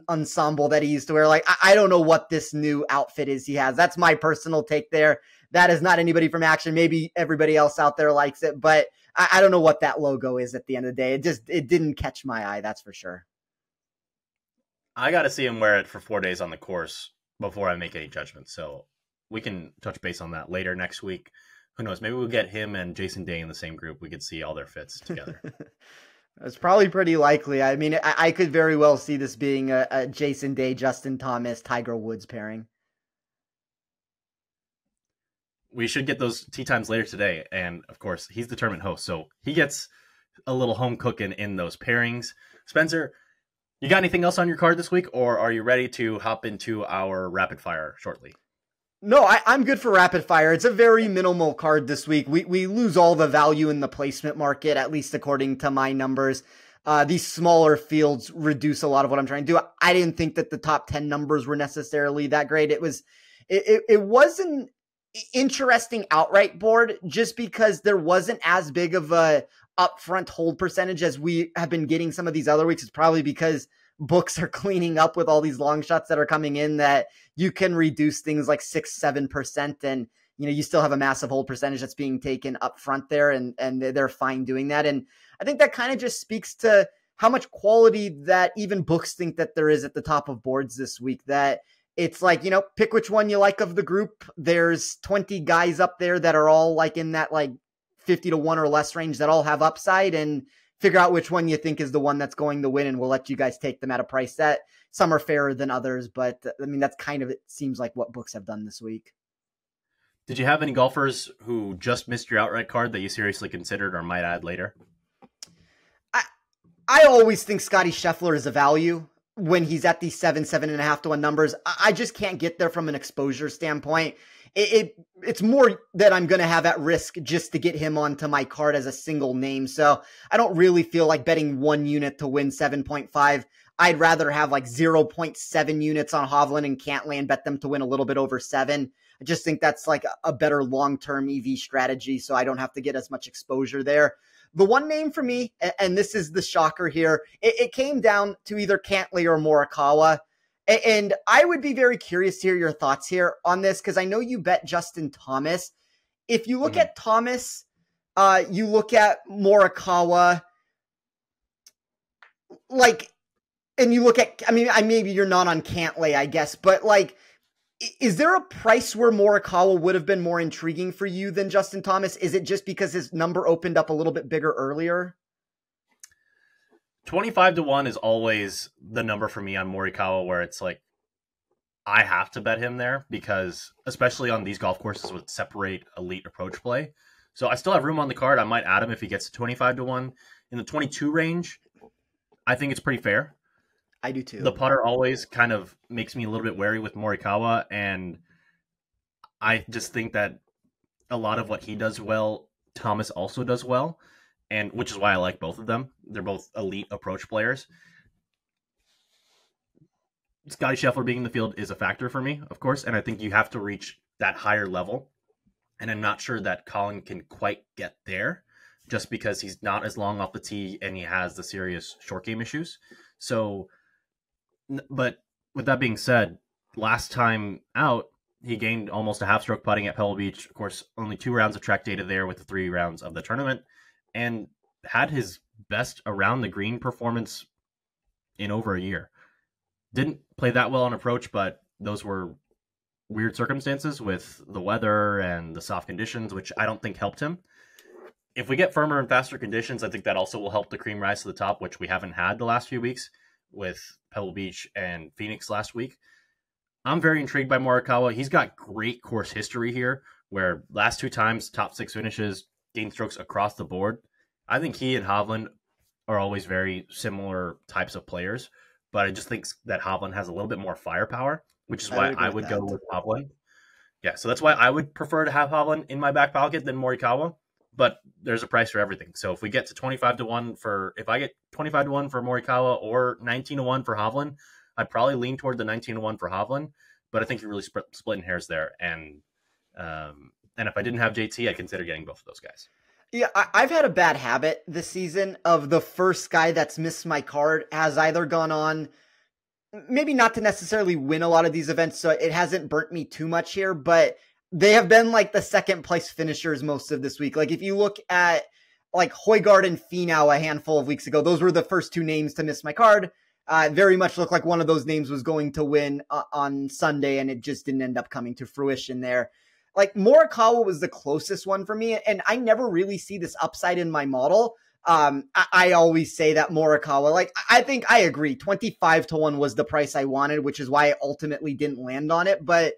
ensemble that he used to wear. Like, I don't know what this new outfit is he has. That's my personal take there. That is not anybody from Action. Maybe everybody else out there likes it, but I don't know what that logo is at the end of the day. It didn't catch my eye. That's for sure. I got to see him wear it for 4 days on the course before I make any judgments. So we can touch base on that later next week. Who knows? Maybe we'll get him and Jason Day in the same group. We could see all their fits together. It's probably pretty likely. I mean, I could very well see this being a Jason Day, Justin Thomas, Tiger Woods pairing. We should get those tee times later today. And of course, he's the tournament host, so he gets a little home cooking in those pairings. Spencer, you got anything else on your card this week, or are you ready to hop into our rapid fire shortly? No, I'm good for rapid fire. It's a very minimal card this week. We lose all the value in the placement market, at least according to my numbers. These smaller fields reduce a lot of what I'm trying to do. I didn't think that the top 10 numbers were necessarily that great. It was an interesting outright board just because there wasn't as big of a upfront hold percentage as we have been getting some of these other weeks. It's probably because books are cleaning up with all these long shots that are coming in that you can reduce things like 6-7%. And, you still have a massive hold percentage that's being taken up front there, and they're fine doing that. And I think that kind of just speaks to how much quality that even books think that there is at the top of boards this week, that it's like, pick which one you like of the group. There's 20 guys up there that are all like in that like 50-1 or less range that all have upside, and figure out which one you think is the one that's going to win. And we'll let you guys take them at a price that some are fairer than others. But I mean, that's kind of, it seems like what books have done this week. Did you have any golfers who just missed your outright card that you seriously considered or might add later? I always think Scottie Scheffler is a value when he's at these 7.5 to 1 numbers. I just can't get there from an exposure standpoint. It's more that I'm going to have at risk just to get him onto my card as a single name. So I don't really feel like betting 1 unit to win 7.5. I'd rather have like 0.7 units on Hovland and Cantlay and bet them to win a little bit over 7. I just think that's like a better long-term EV strategy, so I don't have to get as much exposure there. The one name for me, and this is the shocker here, it came down to either Cantlay or Morikawa. And I would be very curious to hear your thoughts here on this, because I know you bet Justin Thomas. If you look at Thomas, You look at Morikawa, like, and you look at, I mean, maybe you're not on Cantlay, I guess, but like, is there a price where Morikawa would have been more intriguing for you than Justin Thomas? Is it just because his number opened up a little bit bigger earlier? 25-1 is always the number for me on Morikawa, where it's like, I have to bet him there because, especially on these golf courses with separate elite approach play. So I still have room on the card. I might add him if he gets to 25-1. In the 22 range, I think it's pretty fair. I do too. The putter always kind of makes me a little bit wary with Morikawa, and I just think that a lot of what he does well, Thomas also does well, and which is why I like both of them. They're both elite approach players. Scottie Scheffler being in the field is a factor for me, of course, and I think you have to reach that higher level, and I'm not sure that Colin can quite get there just because he's not as long off the tee and he has the serious short game issues. So, but with that being said, last time out, he gained almost a half stroke putting at Pebble Beach. Of course, only 2 rounds of track data there with the 3 rounds of the tournament, and had his best around the green performance in over a year. Didn't play that well on approach, but those were weird circumstances with the weather and the soft conditions, which I don't think helped him. If we get firmer and faster conditions, I think that also will help the cream rise to the top, which we haven't had the last few weeks with Pebble Beach and Phoenix last week. I'm very intrigued by Morikawa. He's got great course history here, where last 2 times, top 6 finishes, gain strokes across the board. I think he and Hovland are always very similar types of players, but I just think that Hovland has a little bit more firepower, which is why I would go with Hovland. Yeah, so that's why I would prefer to have Hovland in my back pocket than Morikawa, but there's a price for everything. So if we get to 25-1 if I get 25-1 for Morikawa or 19-1 for Hovland, I'd probably lean toward the 19-1 for Hovland, but I think you're really splitting hairs there. And if I didn't have JT, I'd consider getting both of those guys. Yeah, I've had a bad habit this season of the first guy that's missed my card has either gone on, maybe not to necessarily win a lot of these events, so it hasn't burnt me too much here, but they have been like the second place finishers most of this week. Like if you look at like Højgaard and Finau a handful of weeks ago, those were the first 2 names to miss my card. Very much looked like one of those names was going to win on Sunday, and it just didn't end up coming to fruition there. Like Morikawa was the closest one for me, and I never really see this upside in my model. I always say that Morikawa, like I think I agree, 25-1 was the price I wanted, which is why I ultimately didn't land on it. But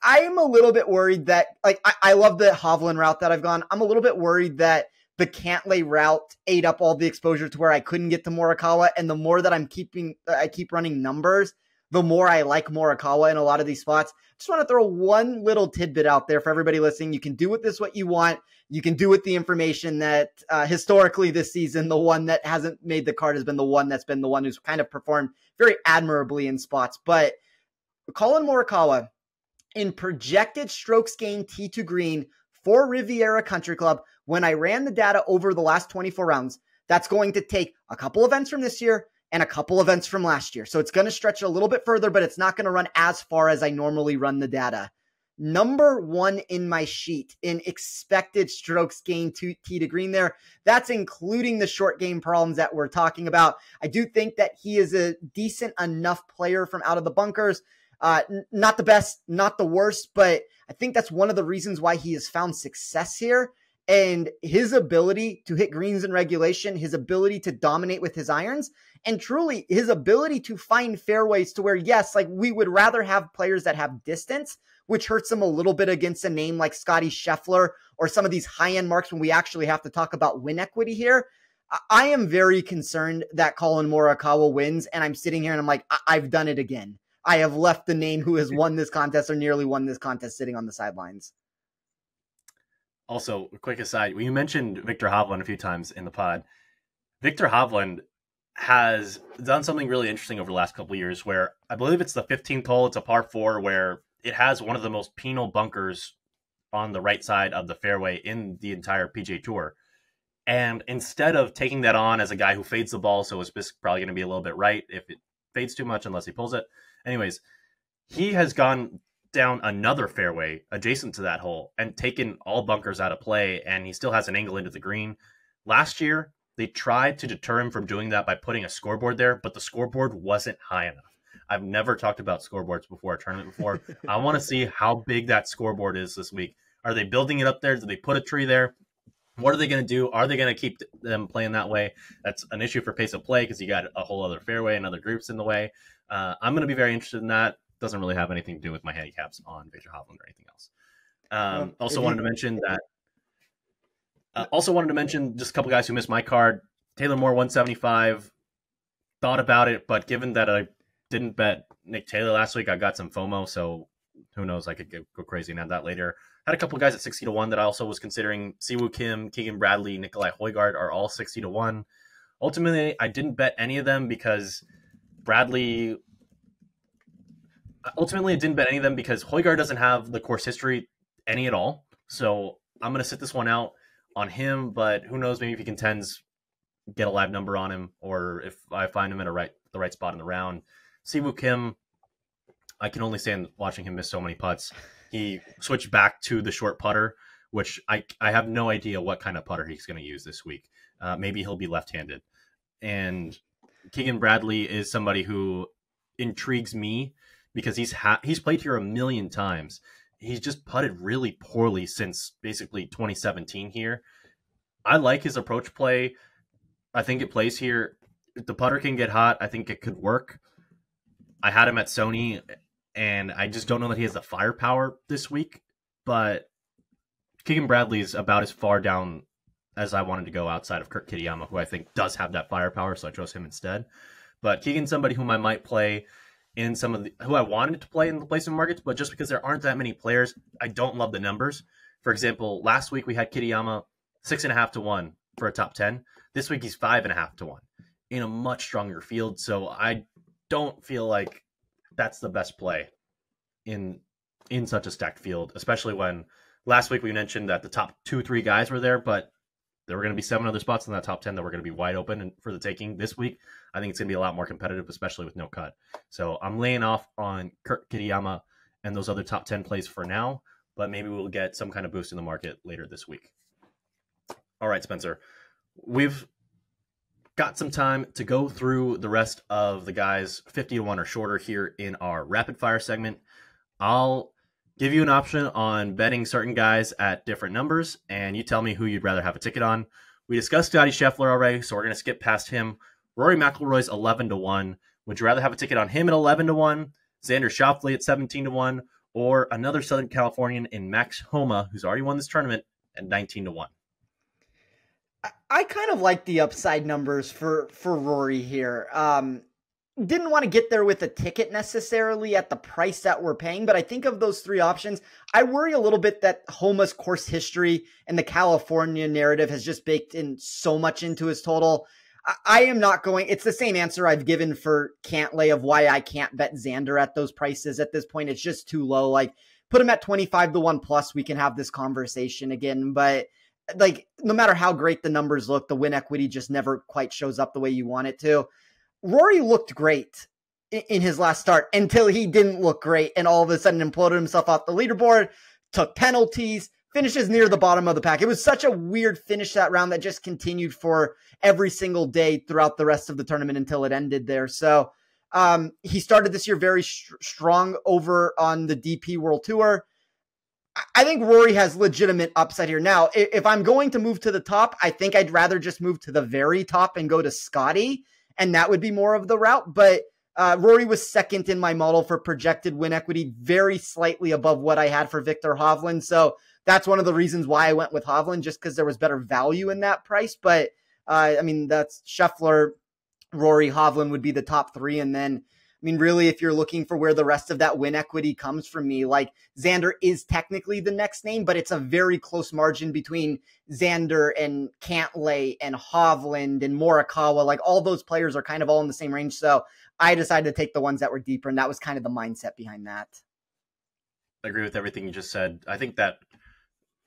I am a little bit worried that, like, I love the Hovland route that I've gone. I'm a little bit worried that the Cantlay route ate up all the exposure to where I couldn't get to Morikawa, and the more that I keep running numbers, the more I like Morikawa in a lot of these spots. Just want to throw one little tidbit out there for everybody listening. You can do with this what you want. You can do with the information that historically this season, the one that hasn't made the card has been the one that's been the one who's kind of performed very admirably in spots. But Colin Morikawa, in projected strokes gained tee to green for Riviera Country Club, when I ran the data over the last 24 rounds, that's going to take a couple events from this year and a couple events from last year. So it's going to stretch a little bit further, but it's not going to run as far as I normally run the data. Number 1 in my sheet in expected strokes gained to tee to green there. That's including the short game problems that we're talking about. I do think that he is a decent enough player from out of the bunkers. Not the best, not the worst, but I think that's one of the reasons why he has found success here. And his ability to hit greens in regulation, his ability to dominate with his irons, and truly his ability to find fairways to where, yes, like we would rather have players that have distance, which hurts him a little bit against a name like Scottie Scheffler or some of these high-end marks when we actually have to talk about win equity here. I am very concerned that Colin Morikawa wins, and I'm sitting here and I'm like, I've done it again. I have left the name who has won this contest or nearly won this contest sitting on the sidelines. Also, a quick aside, you mentioned Victor Hovland a few times in the pod. Victor Hovland has done something really interesting over the last couple of years where I believe it's the 15th hole. It's a par 4 where it has one of the most penal bunkers on the right side of the fairway in the entire PGA Tour. And instead of taking that on as a guy who fades the ball, so it's probably going to be a little bit right if it fades too much unless he pulls it. Anyways, he has gone down another fairway adjacent to that hole and taken all bunkers out of play, and he still has an angle into the green. Last year, they tried to deter him from doing that by putting a scoreboard there, but the scoreboard wasn't high enough. I've never talked about scoreboards before, a tournament before. I want to see how big that scoreboard is this week. Are they building it up there? Do they put a tree there? What are they going to do? Are they going to keep them playing that way? That's an issue for pace of play because you got a whole other fairway and other groups in the way. I'm going to be very interested in that. Doesn't really have anything to do with my handicaps on Victor Hovland or anything else. Also wanted to mention just a couple guys who missed my card. Taylor Moore, 175. Thought about it, but given that I didn't bet Nick Taylor last week, I got some FOMO, so who knows? I could go crazy and add that later. Had a couple of guys at 60-1 that I also was considering. Siwoo Kim, Keegan Bradley, Nikolai Højgaard are all 60-1. Ultimately, I didn't bet any of them because Bradley... Ultimately, I didn't bet any of them because Højgaard doesn't have the course history any at all. So I'm going to sit this one out on him, but who knows? Maybe if he contends, get a live number on him, or if I find him in the right spot in the round. Siwoo Kim, I can only stand watching him miss so many putts. He switched back to the short putter, which I have no idea what kind of putter he's going to use this week. Maybe he'll be left-handed. And Keegan Bradley is somebody who intrigues me because he's played here a million times. He's just putted really poorly since basically 2017 here. I like his approach play. I think it plays here. If the putter can get hot, I think it could work. I had him at Sony, and I just don't know that he has the firepower this week. But Keegan Bradley is about as far down as I wanted to go outside of Kurt Kitayama, who I think does have that firepower, so I chose him instead. But Keegan's somebody whom I might play in who I wanted to play in the placement markets, but just because there aren't that many players, I don't love the numbers. For example, last week we had Kitayama 6.5-1 for a top 10. This week he's 5.5-1 in a much stronger field. So I don't feel like that's the best play in such a stacked field, especially when last week we mentioned that the top 2-3 guys were there, but there were going to be 7 other spots in that top 10 that were going to be wide open for the taking this week. I think it's going to be a lot more competitive, especially with no cut. So I'm laying off on Kurt Kitayama and those other top 10 plays for now, but maybe we'll get some kind of boost in the market later this week. All right, Spencer, we've got some time to go through the rest of the guys 50-1 or shorter here in our rapid fire segment. I'll give you an option on betting certain guys at different numbers, and you tell me who you'd rather have a ticket on. We discussed Scottie Scheffler already, so we're going to skip past him. Rory McIlroy's 11-1. Would you rather have a ticket on him at 11-1, Xander Schauffele at 17-1, or another Southern Californian in Max Homa, who's already won this tournament, at 19-1? I kind of like the upside numbers for Rory here. Didn't want to get there with a ticket necessarily at the price that we're paying, but I think of those 3 options, I worry a little bit that Homa's course history and the California narrative has just baked in so much into his total. I am not going, it's the same answer I've given for Cantlay of why I can't bet Xander at those prices at this point. It's just too low. Like, put him at 25-1 plus, we can have this conversation again, but like, no matter how great the numbers look, the win equity just never quite shows up the way you want it to. Rory looked great in his last start until he didn't look great and all of a sudden imploded himself off the leaderboard, took penalties, finishes near the bottom of the pack. It was such a weird finish that round that just continued for every single day throughout the rest of the tournament until it ended there. So he started this year very strong over on the DP World Tour. I think Rory has legitimate upside here. Now, if I'm going to move to the top, I think I'd rather just move to the very top and go to Scottie, and that would be more of the route. But Rory was second in my model for projected win equity, very slightly above what I had for Victor Hovland. So that's one of the reasons why I went with Hovland, just because there was better value in that price. But I mean, that's Scheffler, Rory, Hovland would be the top 3. And then, I mean, really, if you're looking for where the rest of that win equity comes from me, like Xander is technically the next name, but it's a very close margin between Xander and Cantlay and Hovland and Morikawa. Like, all those players are kind of all in the same range. So I decided to take the ones that were deeper, and that was kind of the mindset behind that. I agree with everything you just said. I think that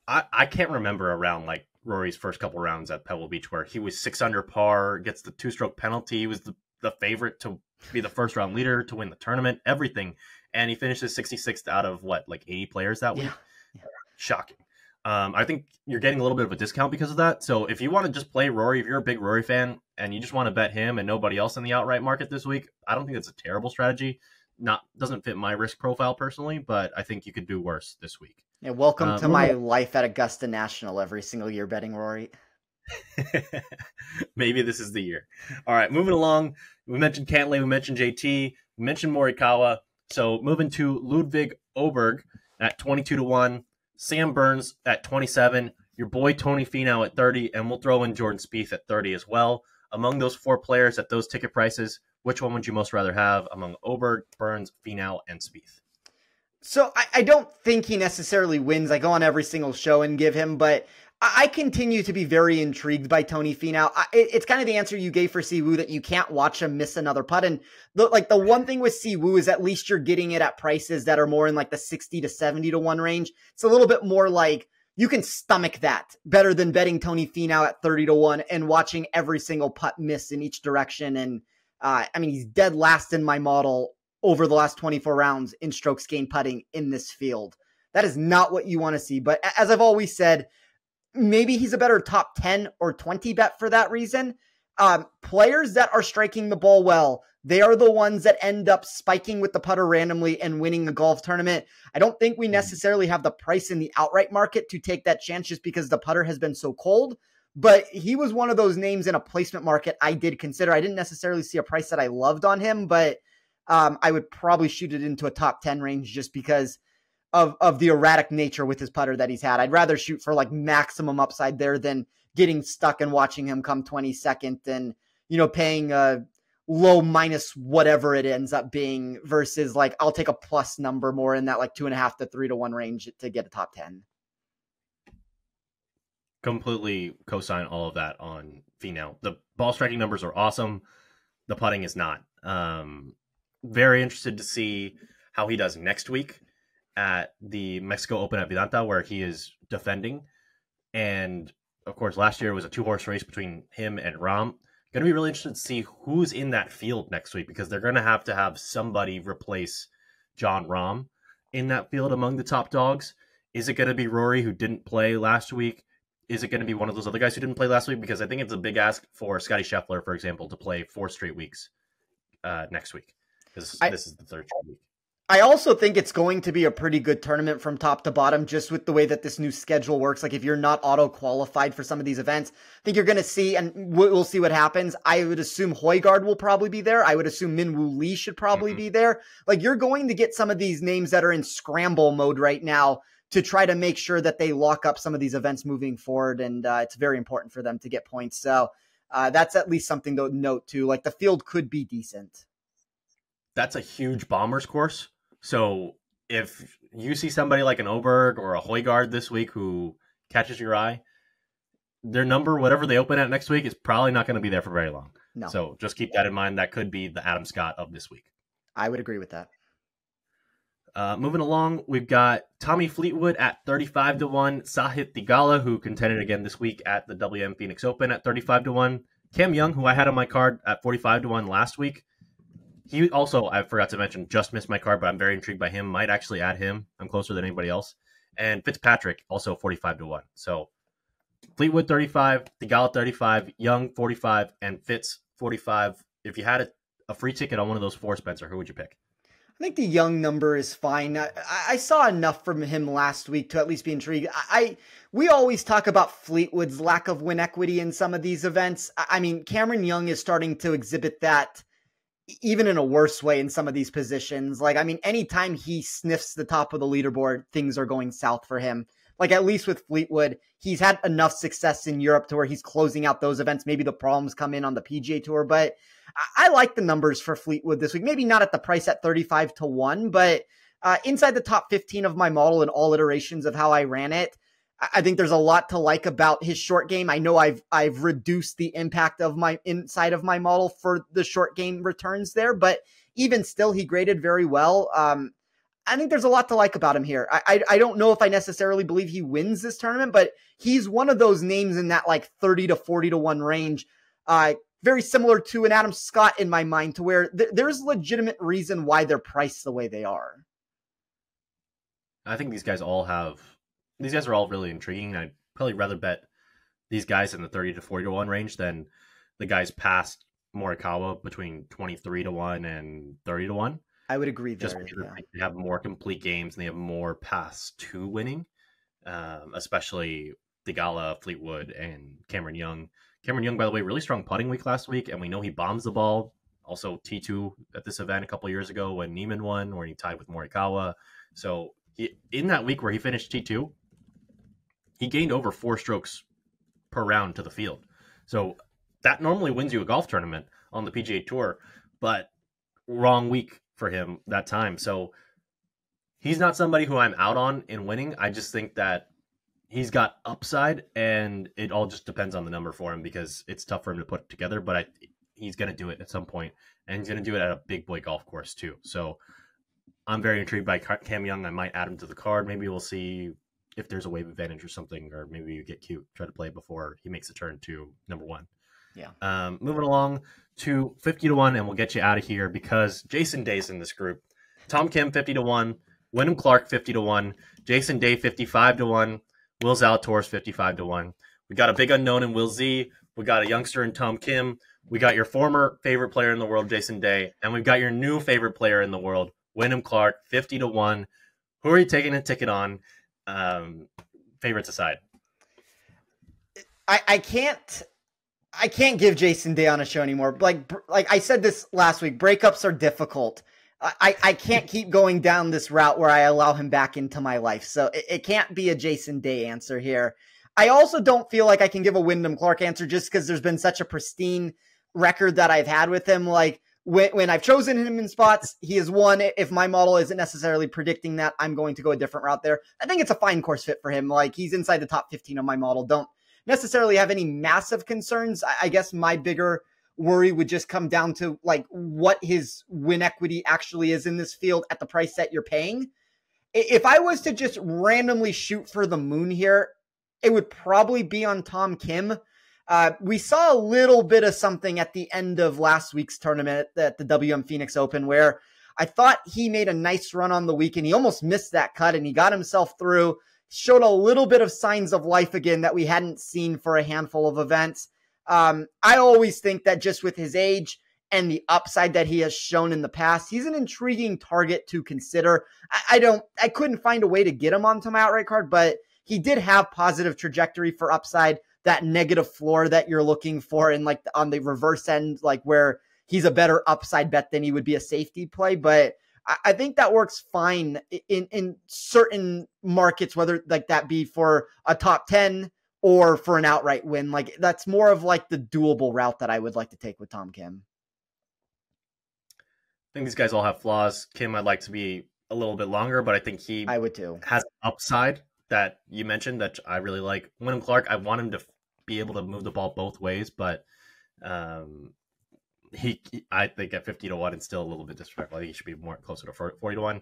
I can't remember a round like Rory's first couple rounds at Pebble Beach where he was 6 under par, gets the 2-stroke penalty. He was the favorite to be the first round leader, to win the tournament, everything. and he finishes 66th out of what, like 80 players that week. Yeah. Shocking. I think you're getting a little bit of a discount because of that. So if you want to just play Rory, if you're a big Rory fan and you just want to bet him and nobody else in the outright market this week, I don't think it's a terrible strategy. Doesn't fit my risk profile personally, but I think you could do worse this week. Yeah, welcome to my life at Augusta National every single year betting Rory. Maybe this is the year. All right, moving along. We mentioned Cantlay, we mentioned JT, we mentioned Morikawa. So moving to Ludwig Oberg at 22-1, Sam Burns at 27, your boy Tony Finau at 30, and we'll throw in Jordan Spieth at 30 as well. Among those four players at those ticket prices, which one would you most rather have among Oberg, Burns, Finau, and Spieth? So I don't think he necessarily wins. I go on every single show and give him, but I continue to be very intrigued by Tony Finau. It's kind of the answer you gave for Siwoo, that you can't watch him miss another putt. And the one thing with Siwoo is at least you're getting it at prices that are more in like the 60 to 70 to 1 range. It's a little bit more like you can stomach that better than betting Tony Finau at 30 to 1 and watching every single putt miss in each direction. And he's dead last in my model over the last 24 rounds in strokes gained putting in this field. That is not what you want to see. But as I've always said, maybe he's a better top 10 or 20 bet for that reason. Players that are striking the ball well, they are the ones that end up spiking with the putter randomly and winning the golf tournament. I don't think we necessarily have the price in the outright market to take that chance just because the putter has been so cold. But he was one of those names in a placement market I did consider. I didn't necessarily see a price that I loved on him, but I would probably shoot it into a top 10 range just because of the erratic nature with his putter that he's had. I'd rather shoot for like maximum upside there than getting stuck and watching him come 22nd and, paying a low minus whatever it ends up being versus like, I'll take a plus number more in that like 2.5 to 3 to 1 range to get a top 10. Completely co-sign all of that on Finau. The ball striking numbers are awesome. The putting is not. Very interested to see how he does next week at the Mexico Open at Vidanta, where he is defending. And of course, last year was a 2-horse race between him and Rahm. Going to be really interested to see who's in that field next week, because they're going to have somebody replace Jon Rahm in that field among the top dogs. Is it going to be Rory, who didn't play last week? Is it going to be one of those other guys who didn't play last week? Because I think it's a big ask for Scottie Scheffler, for example, to play 4 straight weeks next week. Because this is the third week. I also think it's going to be a pretty good tournament from top to bottom, just with the way that this new schedule works. Like if you're not auto-qualified for some of these events, I think you're going to see, and we'll see what happens. I would assume Højgaard will probably be there. I would assume Min-Woo Lee should probably be there. Like you're going to get some of these names that are in scramble mode right now to try to make sure that they lock up some of these events moving forward. And it's very important for them to get points. So that's at least something to note too. Like the field could be decent. That's a huge Bombers course. So if you see somebody like an Oberg or a Højgaard this week who catches your eye, their number, whatever they open at next week, is probably not going to be there for very long. No. So just keep that in mind. That could be the Adam Scott of this week. I would agree with that. Moving along, we've got Tommy Fleetwood at 35-1, Sahith Theegala, who contended again this week at the WM Phoenix Open at 35-1, Cam Young, who I had on my card at 45-1 last week. He also, I forgot to mention, just missed my card, but I'm very intrigued by him. Might actually add him. I'm closer than anybody else. And Fitzpatrick, also 45-1. So Fleetwood 35, Theegala 35, Young 45, and Fitz 45. If you had a free ticket on one of those 4, Spencer, who would you pick? I think the Young number is fine. I saw enough from him last week to at least be intrigued. We always talk about Fleetwood's lack of win equity in some of these events. I mean, Cameron Young is starting to exhibit that even in a worse way in some of these positions. Like, I mean, anytime he sniffs the top of the leaderboard, things are going south for him. Like, at least with Fleetwood, he's had enough success in Europe to where he's closing out those events. Maybe the problems come in on the PGA Tour, but I like the numbers for Fleetwood this week. Maybe not at the price at 35-1, but inside the top 15 of my model in all iterations of how I ran it. I think there's a lot to like about his short game. I know I've reduced the impact of my inside of my model for the short game returns there, but even still, he graded very well. I think there's a lot to like about him here. I don't know if I necessarily believe he wins this tournament, but he's one of those names in that like 30 to 40 to 1 range. very similar to an Adam Scott in my mind, to where there's legitimate reason why they're priced the way they are. I think these guys are all really intriguing. I'd probably rather bet these guys in the 30 to 40 to 1 range than the guys past Morikawa between 23 to 1 and 30 to 1. I would agree there. Just because they have more complete games and they have more paths to winning, especially Theegala, Fleetwood, and Cameron Young. Cameron Young, by the way, really strong putting week last week, and we know he bombs the ball. Also T2 at this event a couple years ago when Neiman won, where he tied with Morikawa. So in that week where he finished T2, he gained over 4 strokes per round to the field. So that normally wins you a golf tournament on the PGA Tour, but wrong week for him that time. So he's not somebody who I'm out on in winning. I just think that he's got upside, and it all just depends on the number for him because it's tough for him to put together, but he's going to do it at some point, and he's going to do it at a big boy golf course too. So I'm very intrigued by Cam Young. I might add him to the card. Maybe we'll see if there's a wave advantage or something, or maybe you get cute, try to play before he makes a turn to number 1. Yeah. Moving along to 50 to 1, and we'll get you out of here because Jason Day's in this group. Tom Kim 50 to 1, Wyndham Clark 50 to 1, Jason Day 55 to 1, Will Zalatoris 55 to 1. We got a big unknown in Will Z. We got a youngster in Tom Kim. We got your former favorite player in the world, Jason Day, and we've got your new favorite player in the world, Wyndham Clark, 50 to 1. Who are you taking a ticket on? Favorites aside. I can't give Jason Day on a show anymore. Like I said this last week, breakups are difficult. I can't keep going down this route where I allow him back into my life. So it can't be a Jason Day answer here. I also don't feel like I can give a Wyndham Clark answer just because there's been such a pristine record that I've had with him. Like when I've chosen him in spots, he has won. If my model isn't necessarily predicting that, I'm going to go a different route there. I think it's a fine course fit for him. Like he's inside the top 15 of my model. Don't necessarily have any massive concerns. I guess my bigger worry would just come down to like what his win equity actually is in this field at the price that you're paying. If I was to just randomly shoot for the moon here, it would probably be on Tom Kim. We saw a little bit of something at the end of last week's tournament at the WM Phoenix Open where I thought he made a nice run on the weekend. He almost missed that cut and he got himself through, showed a little bit of signs of life again that we hadn't seen for a handful of events. I always think that just with his age and the upside that he has shown in the past, he's an intriguing target to consider. I couldn't find a way to get him onto my outright card, but he did have positive trajectory for upside, that negative floor that you're looking for in like on the reverse end, like where he's a better upside bet than he would be a safety play. But I think that works fine in certain markets, whether like that be for a top 10 or for an outright win. Like that's more of like the doable route that I would like to take with Tom Kim. I think these guys all have flaws. Kim, I'd like to be a little bit longer, but I think I would too. Has upside that you mentioned that I really like. Wyndham Clark, I want him to be able to move the ball both ways, but I think at 50 to 1, it's still a little bit disrespectful. I think he should be more closer to 40 to 1.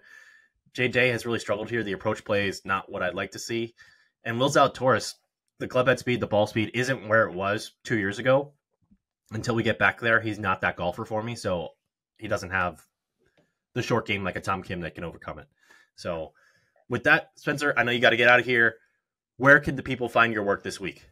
JJ has really struggled here. The approach play is not what I'd like to see. And Will Zalatoris, the club head speed, the ball speed isn't where it was 2 years ago. Until we get back there, he's not that golfer for me. So he doesn't have the short game like a Tom Kim that can overcome it. So with that, Spencer, I know you got to get out of here. Where can the people find your work this week?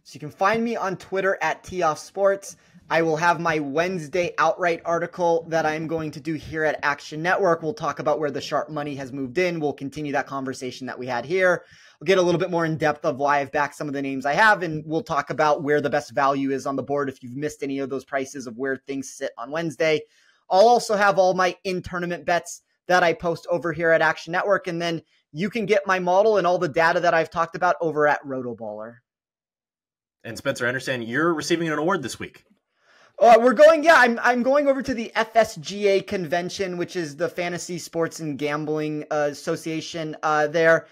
So you can find me on Twitter at TOffSports. I will have my Wednesday outright article that I'm going to do here at Action Network. We'll talk about where the sharp money has moved in. We'll continue that conversation that we had here. We'll get a little bit more in depth of why I've backed some of the names I have, and we'll talk about where the best value is on the board if you've missed any of those prices of where things sit on Wednesday. I'll also have all my in-tournament bets that I post over here at Action Network, and then you can get my model and all the data that I've talked about over at Rotoballer. And Spencer, I understand you're receiving an award this week. I'm going over to the FSGA convention, which is the Fantasy Sports and Gambling Association there.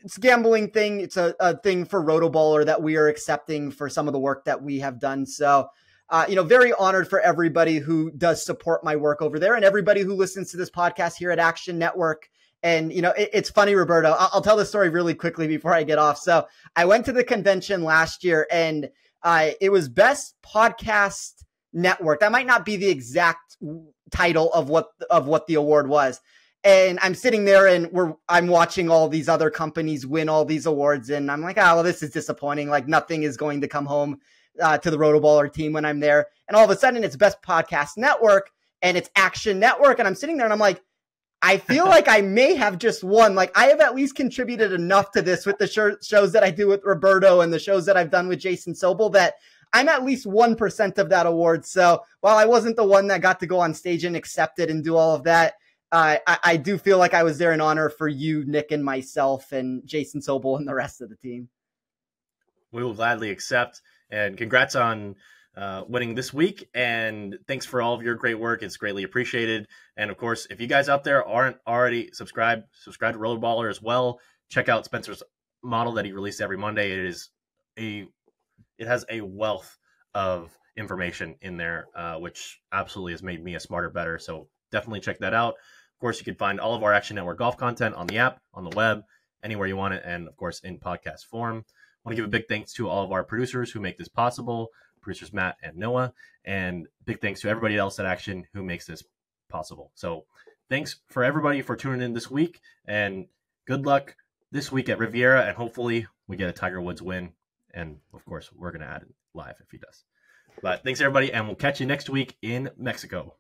It's a gambling thing. It's a thing for Rotoballer that we are accepting for some of the work that we have done. So, very honored for everybody who does support my work over there and everybody who listens to this podcast here at Action Network. And, it's funny, Roberto, I'll tell the story really quickly before I get off. So I went to the convention last year and It was Best Podcast Network. That might not be the exact title of what the award was. And I'm sitting there and I'm watching all these other companies win all these awards. And I'm like, oh, well, this is disappointing. Like nothing is going to come home to the Rotoballer team when I'm there. And all of a sudden it's Best Podcast Network and it's Action Network. And I'm sitting there and I'm like, I feel like I may have just won. Like I have at least contributed enough to this with the shows that I do with Roberto and the shows that I've done with Jason Sobel that I'm at least 1% of that award. So while I wasn't the one that got to go on stage and accept it and do all of that, I do feel like I was there in honor for you, Nick, and myself and Jason Sobel and the rest of the team. We will gladly accept, and congrats on winning this week. And thanks for all of your great work. It's greatly appreciated. And of course, if you guys out there aren't already subscribe to Rollerballer as well. Check out Spencer's model that he releases every Monday. It has a wealth of information in there, which absolutely has made me a smarter, better. So definitely check that out. Of course, you can find all of our Action Network golf content on the app, on the web, anywhere you want it, and of course in podcast form. I want to give a big thanks to all of our producers who make this possible, producers Matt and Noah, and big thanks to everybody else at Action who makes this possible. So thanks for everybody for tuning in this week, and good luck this week at Riviera, and hopefully we get a Tiger Woods win, and of course we're going to add it live if he does. But thanks everybody, and we'll catch you next week in Mexico.